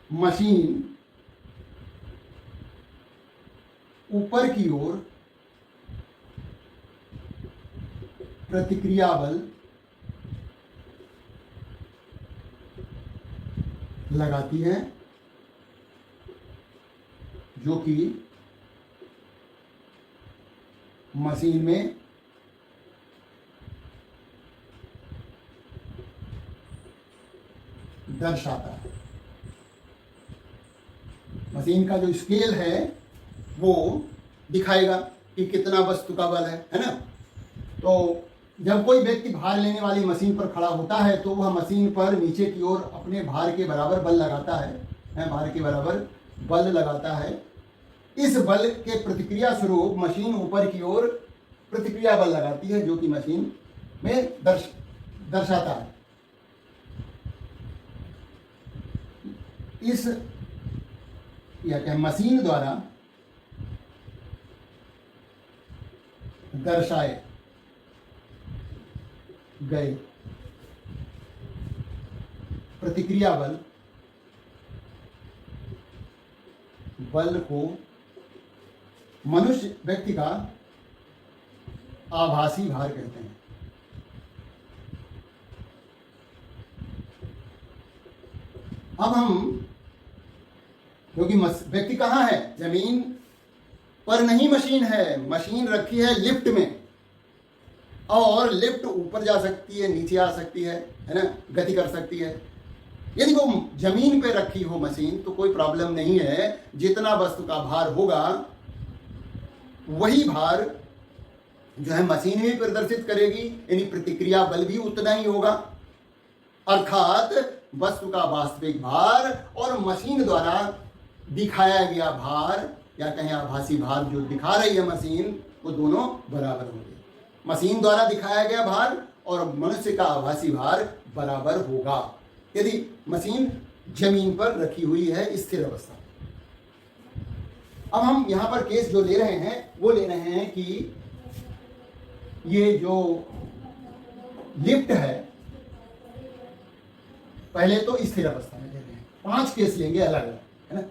मशीन ऊपर की ओर प्रतिक्रिया बल लगाती है, जो कि मशीन में दर्शाता है। मशीन का जो स्केल है वो दिखाएगा कि कितना वस्तु का बल है ना। तो जब कोई व्यक्ति भार लेने वाली मशीन पर खड़ा होता है तो वह मशीन पर नीचे की ओर अपने भार के बराबर बल लगाता है, भार के बराबर बल लगाता है। इस बल के प्रतिक्रिया स्वरूप मशीन ऊपर की ओर प्रतिक्रिया बल लगाती है, जो कि मशीन में दर्शाता है। इस या क्या मशीन द्वारा दर्शाए गए प्रतिक्रिया बल को मनुष्य व्यक्ति का आभासी भार कहते हैं। अब हम, क्योंकि व्यक्ति कहाँ है, जमीन पर नहीं मशीन है, मशीन रखी है लिफ्ट में, और लिफ्ट ऊपर जा सकती है, नीचे आ सकती है ना, गति कर सकती है। यदि वो जमीन पे रखी हो मशीन तो कोई प्रॉब्लम नहीं है, जितना वस्तु का भार होगा वही भार जो है मशीन भी प्रदर्शित करेगी, यानी प्रतिक्रिया बल भी उतना ही होगा। अर्थात वस्तु का वास्तविक भार और मशीन द्वारा दिखाया गया भार या कहें आभासी भार जो दिखा रही है मशीन, वो दोनों बराबर होंगे। मशीन द्वारा दिखाया गया भार और मनुष्य का आभासी भार बराबर होगा यदि मशीन जमीन पर रखी हुई है स्थिर अवस्था। अब हम यहां पर केस जो ले रहे हैं वो ले रहे हैं कि ये जो लिफ्ट है, पहले तो स्थिर अवस्था में ले रहे हैं, 5 केस लेंगे अलग अलग, है ना।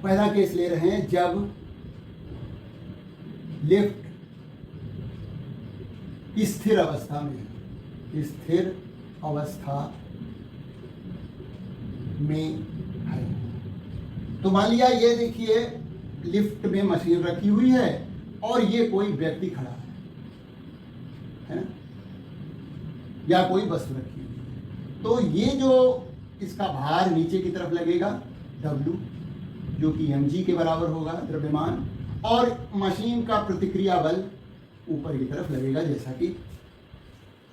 पहला केस ले रहे हैं जब लिफ्ट स्थिर अवस्था में है, स्थिर अवस्था में है। तो मान लिया ये देखिए लिफ्ट में मशीन रखी हुई है और ये कोई व्यक्ति खड़ा है ना, या कोई वस्तु रखी हुई है। तो ये जो इसका भार नीचे की तरफ लगेगा W, जो कि mg के बराबर होगा द्रव्यमान, और मशीन का प्रतिक्रिया बल ऊपर की तरफ लगेगा जैसा कि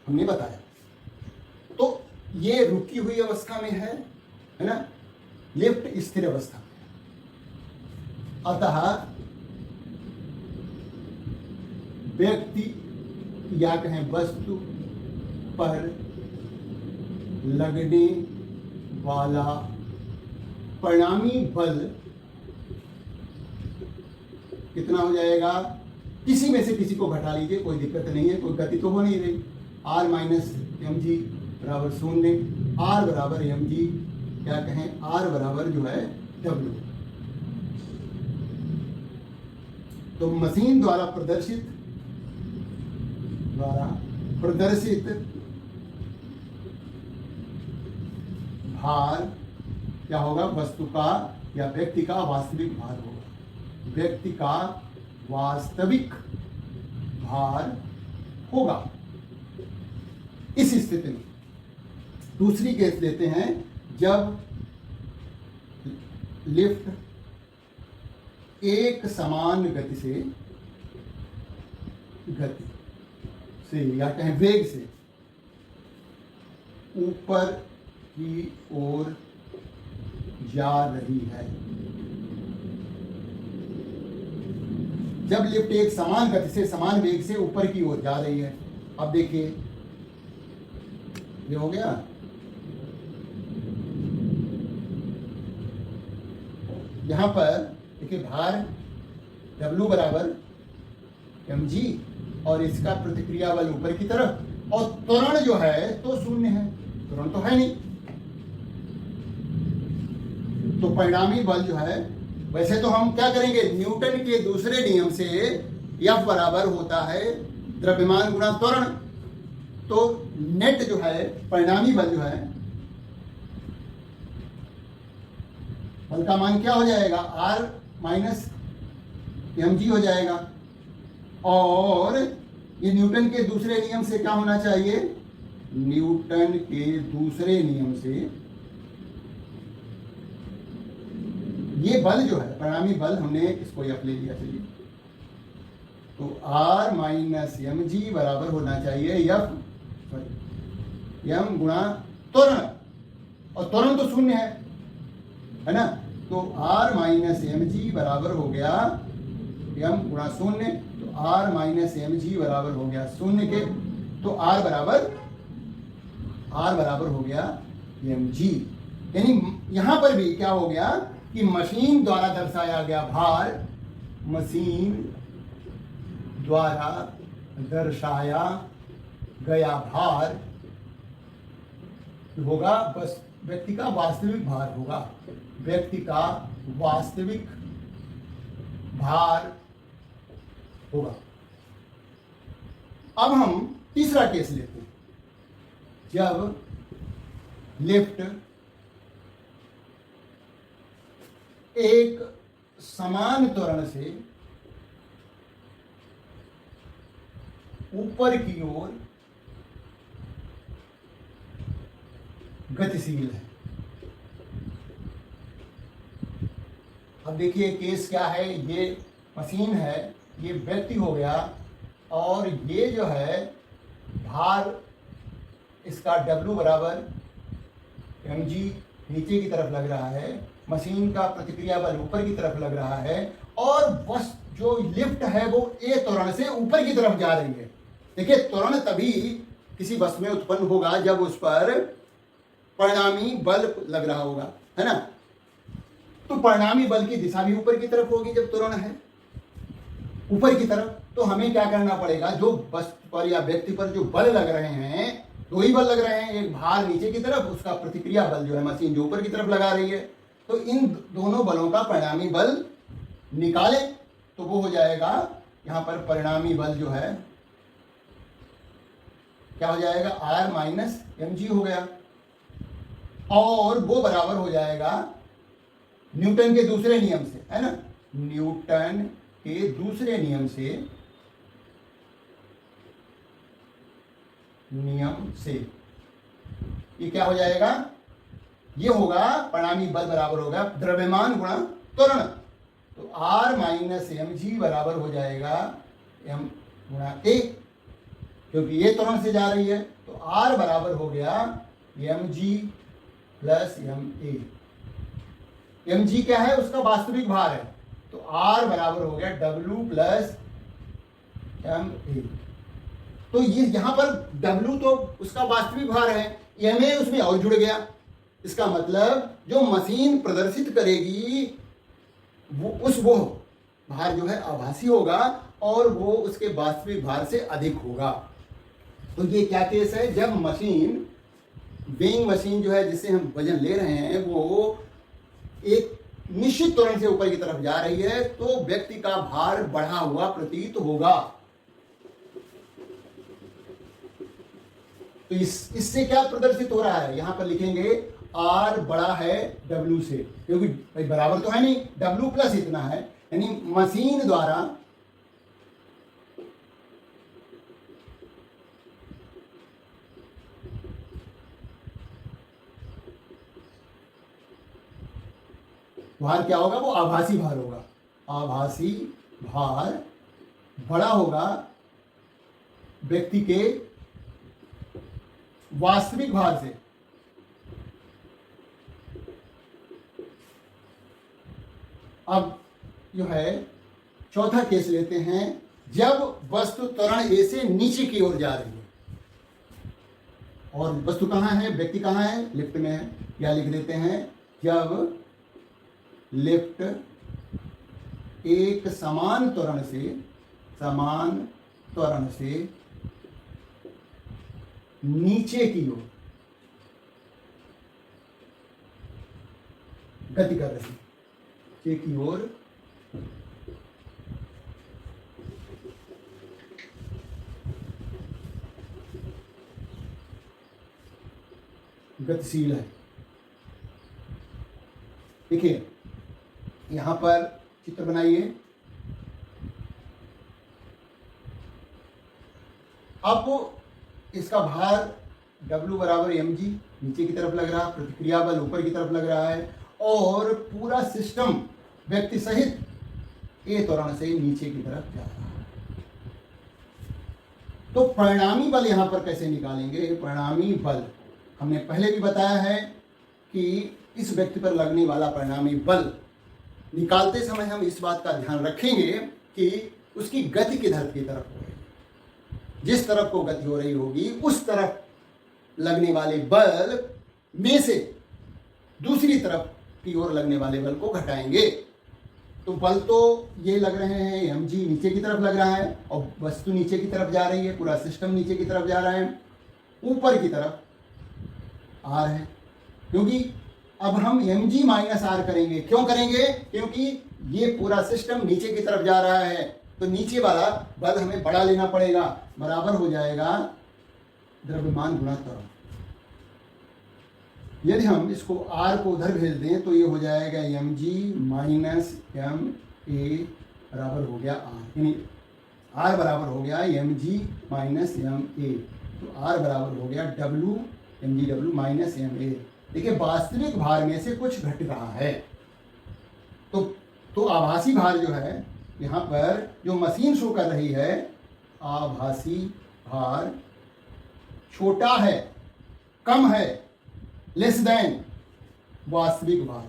हमने बताया। तो ये रुकी हुई अवस्था में है ना, लिफ्ट स्थिर अवस्था में। अतः व्यक्ति या कहें वस्तु पर लगने वाला परिणामी बल कितना हो जाएगा, किसी में से किसी को घटा लीजिए, कोई दिक्कत नहीं है, कोई गति तो हो नहीं रही। R माइनस mg बराबर 0, R बराबर mg, क्या कहें R बराबर जो है W। तो मशीन द्वारा प्रदर्शित भार क्या होगा, वस्तु का या व्यक्ति का वास्तविक भार होगा, व्यक्ति का वास्तविक भार होगा। इस स्थिति में दूसरी केस लेते हैं जब लिफ्ट एक समान गति से या कहें वेग से ऊपर की ओर जा रही है। जब लिफ्ट एक समान गति से समान वेग से ऊपर की ओर जा रही है, अब देखिए ये हो गया, यहां पर देखिए भार W बराबर mg और इसका प्रतिक्रिया बल ऊपर की तरफ, और त्वरण जो है तो शून्य है, त्वरण तो है नहीं, तो परिणामी बल जो है, वैसे तो हम क्या करेंगे, न्यूटन के दूसरे नियम से F बराबर होता है द्रव्यमान गुणा त्वरण, तो नेट जो है परिणामी बल जो है, बल का मान क्या हो जाएगा, R माइनस mg हो जाएगा। और ये न्यूटन के दूसरे नियम से क्या होना चाहिए, न्यूटन के दूसरे नियम से ये बल जो है परिणामी बल, हमने इसको F ले लिया, चलिए, तो R माइनस mg बराबर होना चाहिए m गुणा त्वरण, और त्वरण तो शून्य है ना, तो R माइनस mg बराबर हो गया m गुणा शून्य, तो R माइनस mg बराबर हो गया शून्य के, तो R बराबर हो गया mg। यानी यहां पर भी क्या हो गया कि मशीन द्वारा दर्शाया गया भार, मशीन द्वारा दर्शाया गया भार होगा, बस व्यक्ति का वास्तविक भार होगा, व्यक्ति का वास्तविक भार होगा। अब हम तीसरा केस लेते हैं, जब लिफ्ट एक समान त्वरण से ऊपर की ओर गतिशील है। अब देखिए केस क्या है, ये मशीन है, ये व्यक्ति हो गया, और ये जो है भार इसका W बराबर mg नीचे की तरफ लग रहा है, मशीन का प्रतिक्रिया बल ऊपर की तरफ लग रहा है, और बस जो लिफ्ट है वो ए त्वरण से ऊपर की तरफ जा रही है। देखिए त्वरण तभी किसी वस्तु में उत्पन्न होगा जब उस पर परिणामी बल लग रहा होगा, है ना, तो परिणामी बल की दिशा भी ऊपर की तरफ होगी जब त्वरण है ऊपर की तरफ। तो हमें क्या करना पड़ेगा, जो वस्तु पर या व्यक्ति पर जो बल लग रहे हैं, दो ही बल लग रहे हैं, एक भार नीचे की तरफ, उसका प्रतिक्रिया बल जो है मशीन जो ऊपर की तरफ लगा रही है, तो इन दोनों बलों का परिणामी बल निकालें तो वो हो जाएगा, यहां पर परिणामी बल जो है क्या हो जाएगा, R माइनस mg हो गया, और वो बराबर हो जाएगा न्यूटन के दूसरे नियम से, है ना, न्यूटन के दूसरे नियम से ये क्या हो जाएगा, ये होगा परिणामी बल बराबर होगा द्रव्यमान गुणा त्वरण, तो R माइनस mg बराबर हो जाएगा m गुणा a, क्योंकि ये त्वरण से जा रही है, तो R बराबर हो गया mg प्लस ma। mg क्या है, उसका वास्तविक भार है, तो R बराबर हो गया W प्लस ma। तो ये यहां पर W तो उसका वास्तविक भार है, ma उसमें और जुड़ गया, इसका मतलब जो मशीन प्रदर्शित करेगी वो भार जो है आभासी होगा, और वो उसके वास्तविक भार से अधिक होगा। तो ये क्या केस है, जब मशीन, वेइंग मशीन जो है जिससे हम वजन ले रहे हैं, वो एक निश्चित त्वरण से ऊपर की तरफ जा रही है, तो व्यक्ति का भार बढ़ा हुआ प्रतीत होगा। तो इससे क्या प्रदर्शित हो रहा है, यहां पर लिखेंगे R बड़ा है W से, क्योंकि भाई बराबर तो है नहीं, W प्लस इतना है, यानी मशीन द्वारा भार क्या होगा, वो आभासी भार होगा, आभासी भार बड़ा होगा व्यक्ति के वास्तविक भार से। अब जो है चौथा केस लेते हैं, जब वस्तु त्वरण ए से नीचे की ओर जा रही है, और वस्तु कहाँ है, व्यक्ति कहाँ है, लिफ्ट में है, या लिख देते हैं जब लिफ्ट एक समान त्वरण से नीचे की ओर गति कर रही है, नीचे की ओर गतिशील है। देखिए यहां पर चित्र बनाइए। आपको इसका भार W बराबर mg नीचे की तरफ लग रहा है, प्रतिक्रिया बल ऊपर की तरफ लग रहा है और पूरा सिस्टम व्यक्ति सहित A त्वरण से नीचे की तरफ जा रहा है। तो परिणामी बल यहां पर कैसे निकालेंगे? परिणामी बल हमने पहले भी बताया है कि इस व्यक्ति पर लगने वाला परिणामी बल निकालते समय हम इस बात का ध्यान रखेंगे कि उसकी गति किधर की तरफ हो रही है। जिस तरफ को गति हो रही होगी उस तरफ लगने वाले बल में से दूसरी तरफ की ओर लगने वाले बल को घटाएंगे। तो बल तो ये लग रहे हैं mg नीचे की तरफ लग रहा है और वस्तु नीचे की तरफ जा रही है, पूरा सिस्टम नीचे की तरफ जा रहा है। ऊपर की तरफ r है, क्योंकि अब हम mg माइनस r करेंगे। क्यों करेंगे? क्योंकि ये पूरा सिस्टम नीचे की तरफ जा रहा है, तो नीचे वाला बल हमें बड़ा लेना पड़ेगा। बराबर हो जाएगा द्रव्यमान गुणा त्वरण। यदि हम इसको r को उधर भेज दें तो ये हो जाएगा mg माइनस ma बराबर हो गया r, यानी r बराबर हो गया mg माइनस ma, तो r बराबर हो गया w mgw माइनस ma। देखिए वास्तविक भार में से कुछ घट रहा है, तो आभासी भार जो है यहाँ पर जो मशीन शो कर रही है, आभासी भार छोटा है, कम है, लेस देन वास्तविक भार।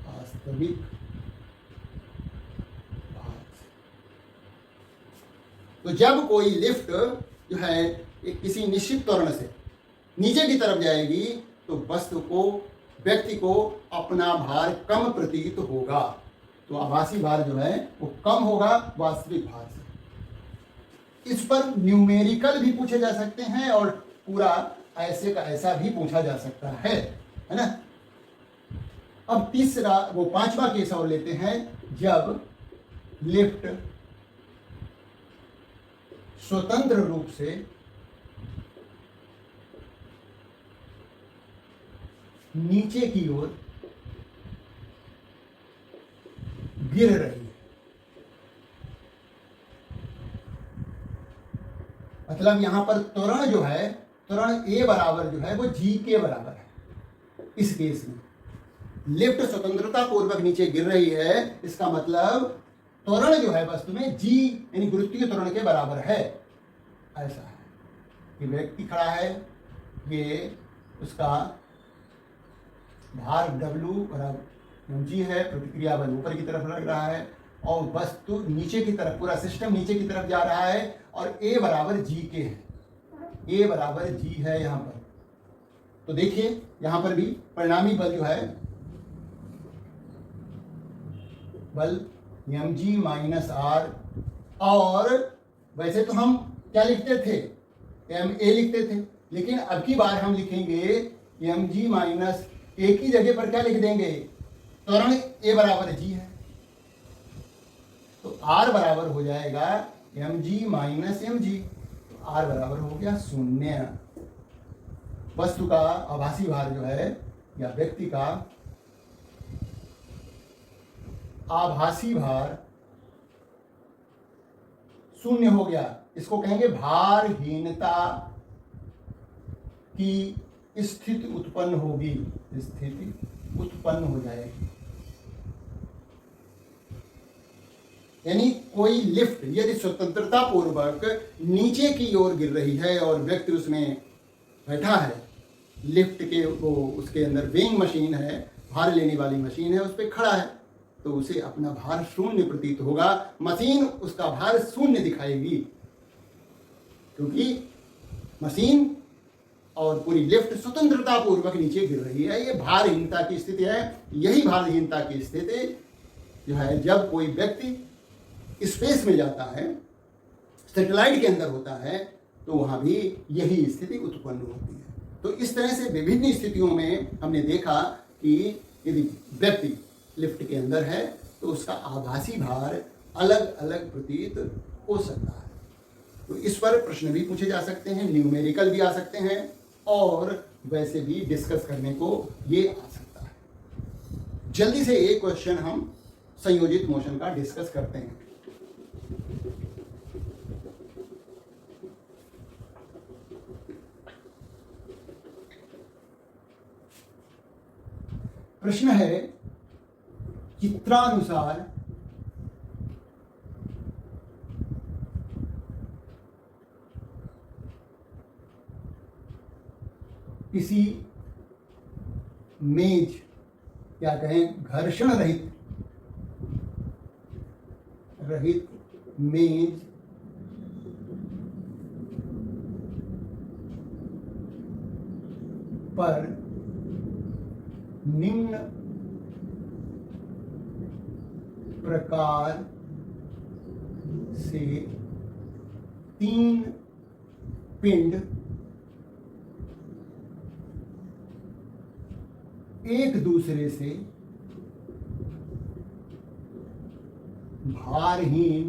वास्तविक भार। तो जब कोई लिफ्ट जो है एक किसी निश्चित त्वरण से नीचे की तरफ जाएगी तो वस्तु को, व्यक्ति को अपना भार कम प्रतीत होगा। तो आभासी भार जो है वो कम होगा वास्तविक भार से। इस पर न्यूमेरिकल भी पूछे जा सकते हैं और पूरा ऐसे का ऐसा भी पूछा जा सकता है ना। अब तीसरा वो पांचवा केस और लेते हैं, जब लिफ्ट स्वतंत्र रूप से नीचे की ओर गिर रही है। मतलब यहां पर त्वरण जो है, त्वरण A बराबर जो है वो G के बराबर है। इस केस में लिफ्ट स्वतंत्रता पूर्वक नीचे गिर रही है, इसका मतलब त्वरण जो है वस्तु में G यानी गुरुत्वीय त्वरण के बराबर है। ऐसा है कि व्यक्ति खड़ा है, ये उसका भार W बराबर mg है, प्रतिक्रिया बल ऊपर की तरफ लग रहा है और वस्तु नीचे की तरफ, पूरा सिस्टम नीचे की तरफ जा रहा है और A बराबर G के है। A बराबर G है यहाँ पर। तो देखिए यहाँ पर भी परिणामी बल जो है, बल mg माइनस r, और वैसे तो हम क्या लिखते थे, ma लिखते थे, लेकिन अब की बार हम लिखेंगे mg माइनस a की जगह पर क्या लिख देंगे, त्वरण A बराबर G है, तो R बराबर हो जाएगा mg माइनस mg। तो R बराबर हो गया 0। वस्तु का आभासी भार जो है या व्यक्ति का आभासी भार 0 हो गया। इसको कहेंगे भारहीनता की स्थिति उत्पन्न होगी, स्थिति उत्पन्न हो जाएगी। यानी कोई लिफ्ट यदि स्वतंत्रता पूर्वक नीचे की ओर गिर रही है और व्यक्ति उसमें बैठा है, लिफ्ट के वो उसके अंदर वेइंग मशीन है, भार लेने वाली मशीन है, उस पर खड़ा है, तो उसे अपना भार 0 प्रतीत होगा। मशीन उसका भार 0 दिखाएगी, क्योंकि मशीन और पूरी लिफ्ट स्वतंत्रता पूर्वक नीचे गिर रही है। ये भारहीनता की स्थिति है। यही भारहीनता की स्थिति जो है, जब कोई व्यक्ति स्पेस में जाता है, सैटेलाइट के अंदर होता है, तो वहां भी यही स्थिति उत्पन्न होती है। तो इस तरह से विभिन्न स्थितियों में हमने देखा कि यदि व्यक्ति लिफ्ट के अंदर है तो उसका आभासी भार अलग अलग प्रतीत हो सकता है। तो इस पर प्रश्न भी पूछे जा सकते हैं, न्यूमेरिकल भी आ सकते हैं और वैसे भी डिस्कस करने को ये आ सकता है। जल्दी से एक क्वेश्चन हम संयोजित मोशन का डिस्कस करते हैं। प्रश्न है, चित्रानुसार किसी मेज, क्या कहें, घर्षण रहित मेज पर निम्न प्रकार से 3 पिंड एक दूसरे से भारहीन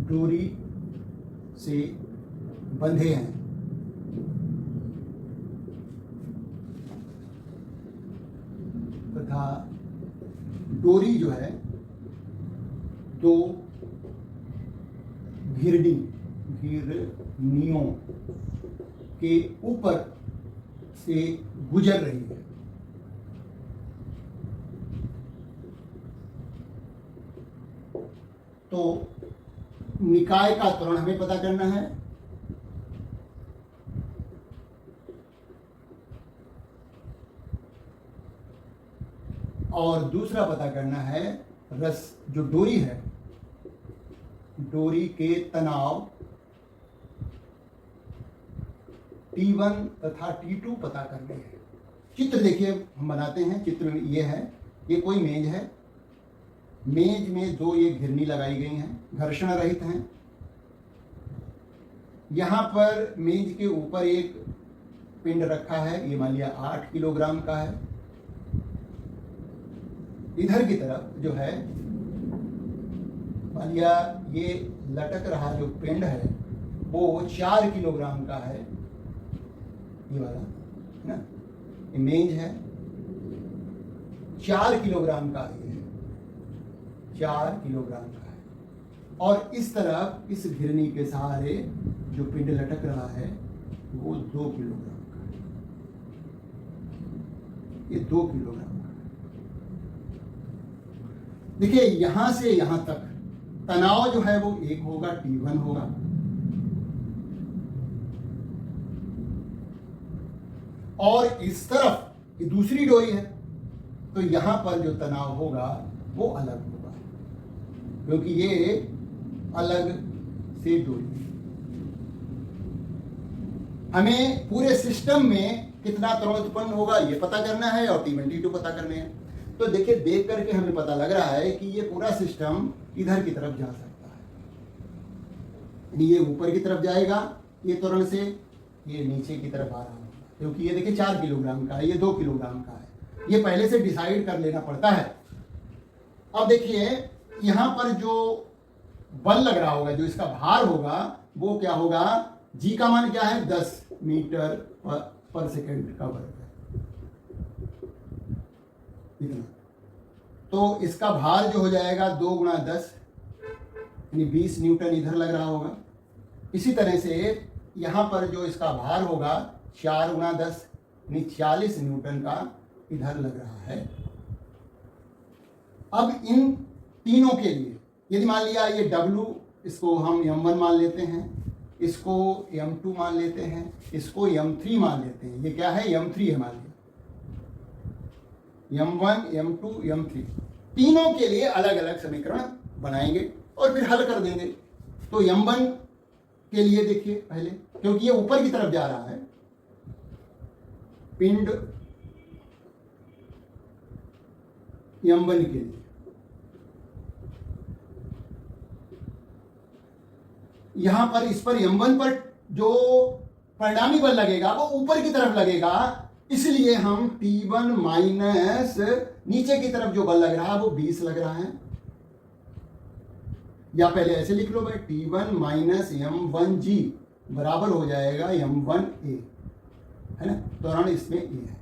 डोरी से बंधे हैं। तथा डोरी जो है 2 घिरनियों के ऊपर से गुजर रही है। तो निकाय का त्वरण हमें पता करना है। और दूसरा पता करना है रस, जो डोरी है, डोरी के तनाव T1 तथा T2 पता करने हैं। चित्र देखिए हम बनाते हैं। चित्र ये है, ये कोई मेज है। मेज में 2 ये घिरनी लगाई गई हैं, घर्षण रहित हैं। यहां पर मेज के ऊपर एक पिंड रखा है, ये मान लिया 8 किलोग्राम का है। इधर की तरफ जो है, मान लिया ये लटक रहा जो पिंड है वो 4 किलोग्राम का है। ये वाला है ना, ये मेज है, 4 किलोग्राम का ये है, 4 किलोग्राम का है। और इस तरफ इस घिरनी के सहारे जो पिंड लटक रहा है वो 2 किलोग्राम का है। ये 2 किलोग्राम का है। देखिए यहां से यहां तक तनाव जो है वो 1 होगा, T1 होगा। और इस तरफ ये दूसरी डोरी है, तो यहां पर जो तनाव होगा वो अलग होगा, क्योंकि ये अलग से डोरी है। हमें पूरे सिस्टम में कितना त्वरण उत्पन्न होगा ये पता करना है और T1 T2 पता करने हैं। तो देखिए देख करके हमें पता लग रहा है कि ये पूरा सिस्टम इधर की तरफ जा सकता है। ये ऊपर की तरफ जाएगा ये त्वरण से, ये नीचे की तरफ आ रहा है, क्योंकि ये देखिए 4 किलोग्राम का है, ये 2 किलोग्राम का है। ये पहले से डिसाइड कर लेना पड़ता है। अब देखिए यहां पर जो बल लग रहा होगा, जो इसका भार होगा वो क्या होगा, जी का मान क्या है, 10 मीटर पर सेकेंड का वर्ग है, इतना। तो इसका भार जो हो जाएगा 2 गुणा 10 यानी 20 न्यूटन इधर लग रहा होगा। इसी तरह से यहां पर जो इसका भार होगा 4 गुणा 10 यानी 40 न्यूटन का इधर लग रहा है। अब इन तीनों के लिए यदि मान लिया ये W, इसको हम M1 मान लेते हैं, इसको M2 मान लेते हैं, इसको M3 मान लेते हैं। ये क्या है, M3 है मान लिया। M1, M2, M3 तीनों के लिए अलग अलग समीकरण बनाएंगे और फिर हल कर देंगे। तो M1 के लिए देखिए पहले, क्योंकि ये ऊपर की तरफ जा रहा है पिंड M1 के लिए यहां पर इस पर M1 पर जो परिणामी बल लगेगा वो ऊपर की तरफ लगेगा, इसलिए हम T1 माइनस नीचे की तरफ जो बल लग रहा है वो 20 लग रहा है। या पहले ऐसे लिख लो भाई, T1 माइनस M1G बराबर हो जाएगा M1A, है ना। तो इसमें A है।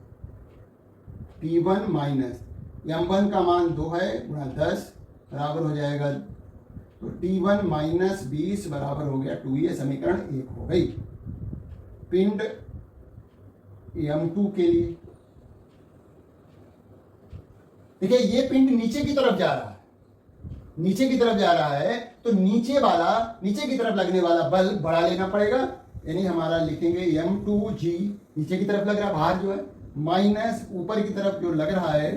T1 माइनस M1 का मान 2 है गुणा 10 बराबर हो जाएगा, तो T1 माइनस 20 बराबर हो गया 2, ये समीकरण 1 हो गई। पिंड M2 के लिए देखिए, ये पिंड नीचे की तरफ जा रहा है, नीचे की तरफ जा रहा है, तो नीचे की तरफ लगने वाला बल बड़ा लेना पड़ेगा, यानी हमारा लिखेंगे M2G नीचे की तरफ लग रहा है, बाहर जो है, माइनस ऊपर की तरफ जो लग रहा है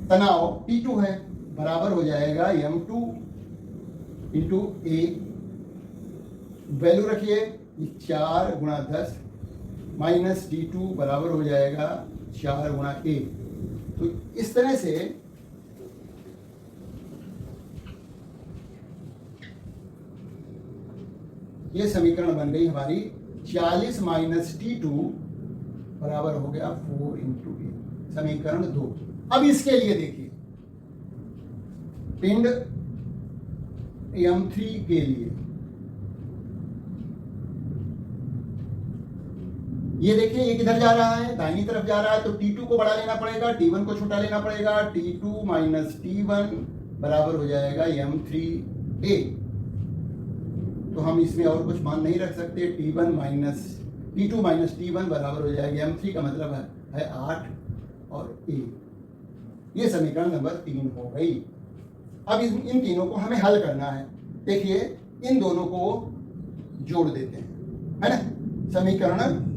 तनाव T2 है, बराबर हो जाएगा M2 इंटू A। वैल्यू रखिए 4 गुणा 10 माइनस T2 बराबर हो जाएगा 4 गुणा A। तो इस तरह से ये समीकरण बन गई हमारी 40 माइनस T2 बराबर हो गया 4 इंटू A, समीकरण 2। अब इसके लिए देखिए, पिंड M3 के लिए ये देखिए, ये किधर जा रहा है, दाहिनी तरफ जा रहा है, तो T2 को बड़ा लेना पड़ेगा, T1 को छोटा लेना पड़ेगा। T2 माइनस T1 बराबर हो जाएगा M3A। तो हम इसमें और कुछ मान नहीं रख सकते, T2 माइनस T1 बराबर हो जाएगा M3 का मतलब है 8 और A। ये समीकरण नंबर 3 हो गई। अब इन तीनों को हमें हल करना है। देखिए, इन दोनों को जोड़ देते हैं, है ना। समीकरण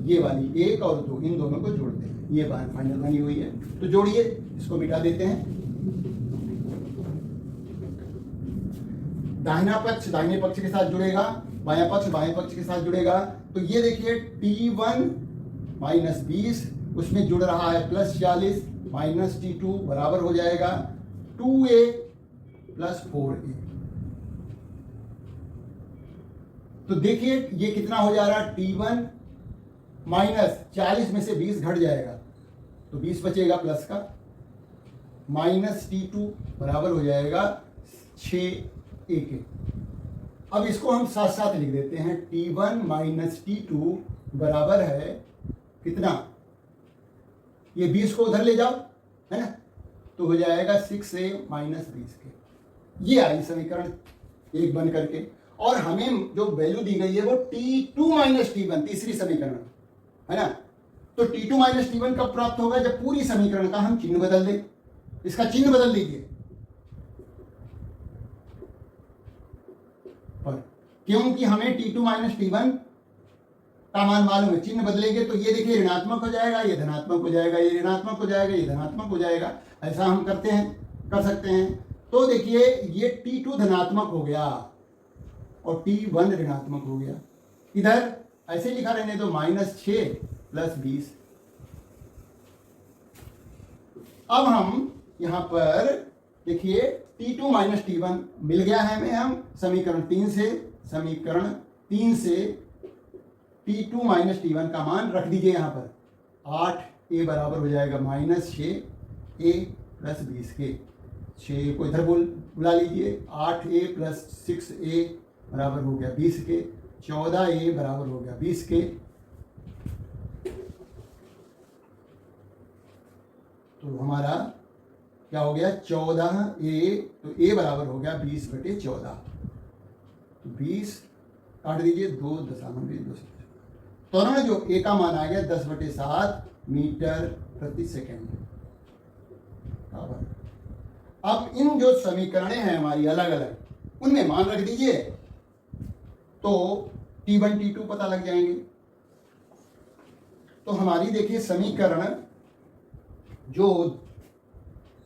ये वाली 1 और 2, इन दोनों को जोड़ते हैं, ये बात फाइनल बनी हुई है, तो जोड़िए, इसको मिटा देते हैं। दाहिना पक्ष दाहिने पक्ष के साथ जुड़ेगा, बायां पक्ष बाएं पक्ष के साथ जुड़ेगा। तो ये देखिए, T1 माइनस 20 उसमें जुड़ रहा है प्लस 40 माइनस T2 बराबर हो जाएगा 2A प्लस 4A। तो देखिए, ये कितना हो जा रहा है, T1 माइनस 40 में से 20 घट जाएगा, तो 20 बचेगा प्लस का, माइनस T2 बराबर हो जाएगा 6A के। अब इसको हम साथ साथ लिख देते हैं, T1 माइनस T2 बराबर है कितना, ये 20 को उधर ले जाओ, है ना, तो हो जाएगा 6A माइनस 20 के। ये आई समीकरण 1 बन करके। और हमें जो वैल्यू दी गई है वो T2 माइनस T1, तीसरी समीकरण, है ना। तो T2 माइनस T1 कब प्राप्त होगा, जब पूरी समीकरण का हम चिन्ह बदल दें। इसका चिन्ह बदल दीजिए, क्योंकि हमें T2 माइनस T1 का मान मालूम है, चिन्ह बदलेंगे तो ये देखिए ऋणात्मक हो जाएगा, ये धनात्मक हो जाएगा, ये ऋणात्मक हो जाएगा, ये धनात्मक हो जाएगा। ऐसा हम कर सकते हैं। तो देखिए, ये T2 धनात्मक हो गया और T1 ऋणात्मक हो गया। इधर ऐसे लिखा रहने दो, माइनस 6 प्लस 20। अब हम यहां पर देखिए, T2 माइनस T1 मिल गया है हमें, हम समीकरण 3 से T2 माइनस T1 का मान रख दीजिए यहाँ पर। 8A बराबर हो जाएगा माइनस 6A प्लस 20 के। 6 को इधर बुला लीजिए, 8A प्लस 6A बराबर हो गया 20 के। 14A बराबर हो गया 20 के। तो हमारा क्या हो गया, 14A, तो A बराबर हो गया 20/14। तो 20 काट दीजिए, 2 दशमलव 2। तो ना जो A का मान आ गया 10/7 मीटर प्रति सेकेंड। अब इन जो समीकरणें हैं हमारी अलग अलग, उनमें मान रख दीजिए, तो T1 T2 पता लग जाएंगे। तो हमारी देखिए समीकरण जो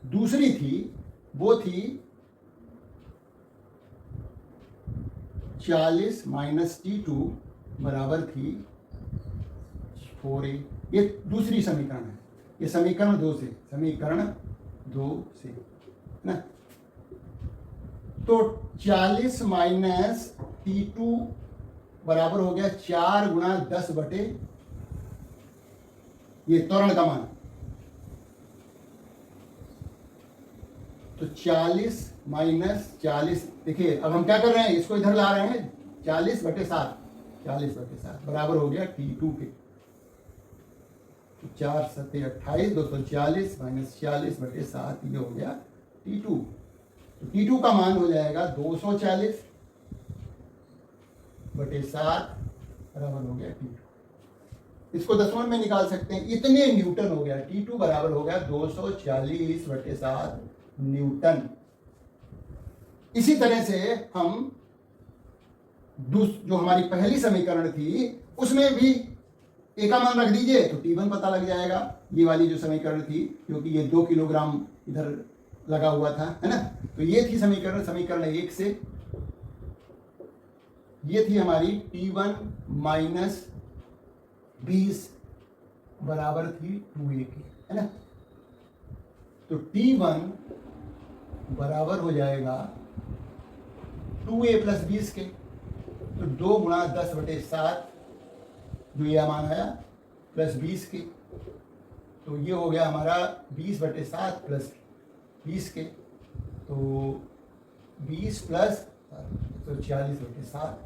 दूसरी थी वो थी 40 माइनस T2 बराबर थी 4a, ये दूसरी समीकरण है, ये समीकरण 2 से, समीकरण 2 से ना। तो 40 माइनस T2 बराबर हो गया 4 गुणा 10 बटे ये त्वरण का मान। तो 40 माइनस 40, देखिए अब हम क्या कर रहे हैं, इसको इधर ला रहे हैं, 40/7, 40/7 बराबर हो गया T2 के। 4 7 28, 240 माइनस 40/7, ये हो गया T2। तो T2 का मान हो जाएगा 240/7 बराबर हो गया T2। इसको दशमलव में निकाल सकते हैं, इतने न्यूटन हो गया। T2 बराबर हो गया 240/7 न्यूटन। इसी तरह से हम जो हमारी पहली समीकरण थी उसमें भी ए का मान रख दीजिए तो T1 पता लग जाएगा। ये वाली जो समीकरण थी, क्योंकि ये 2 किलोग्राम इधर लगा हुआ था, है ना। तो ये थी समीकरण 1 से, ये थी हमारी T1 माइनस 20 बराबर थी 2a के, है ना। तो T1 बराबर हो जाएगा 2a प्लस 20 के। तो 2 गुणा 10/7 जो ये मान आया प्लस 20 के, तो ये हो गया हमारा 20/7 प्लस 20 के। तो 20 प्लस 140/7,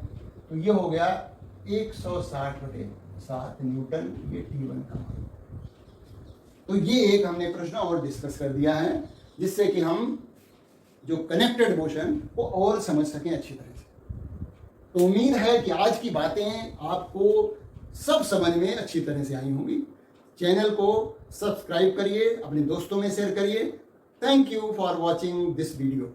तो ये हो गया 160/7 न्यूटन, ये T1 का मान। तो ये एक हमने प्रश्न और डिस्कस कर दिया है, जिससे कि हम जो कनेक्टेड मोशन को और समझ सकें अच्छी तरह से। तो उम्मीद है कि आज की बातें आपको सब समझ में अच्छी तरह से आई होंगी। चैनल को सब्सक्राइब करिए, अपने दोस्तों में शेयर करिए। Thank you for watching this video.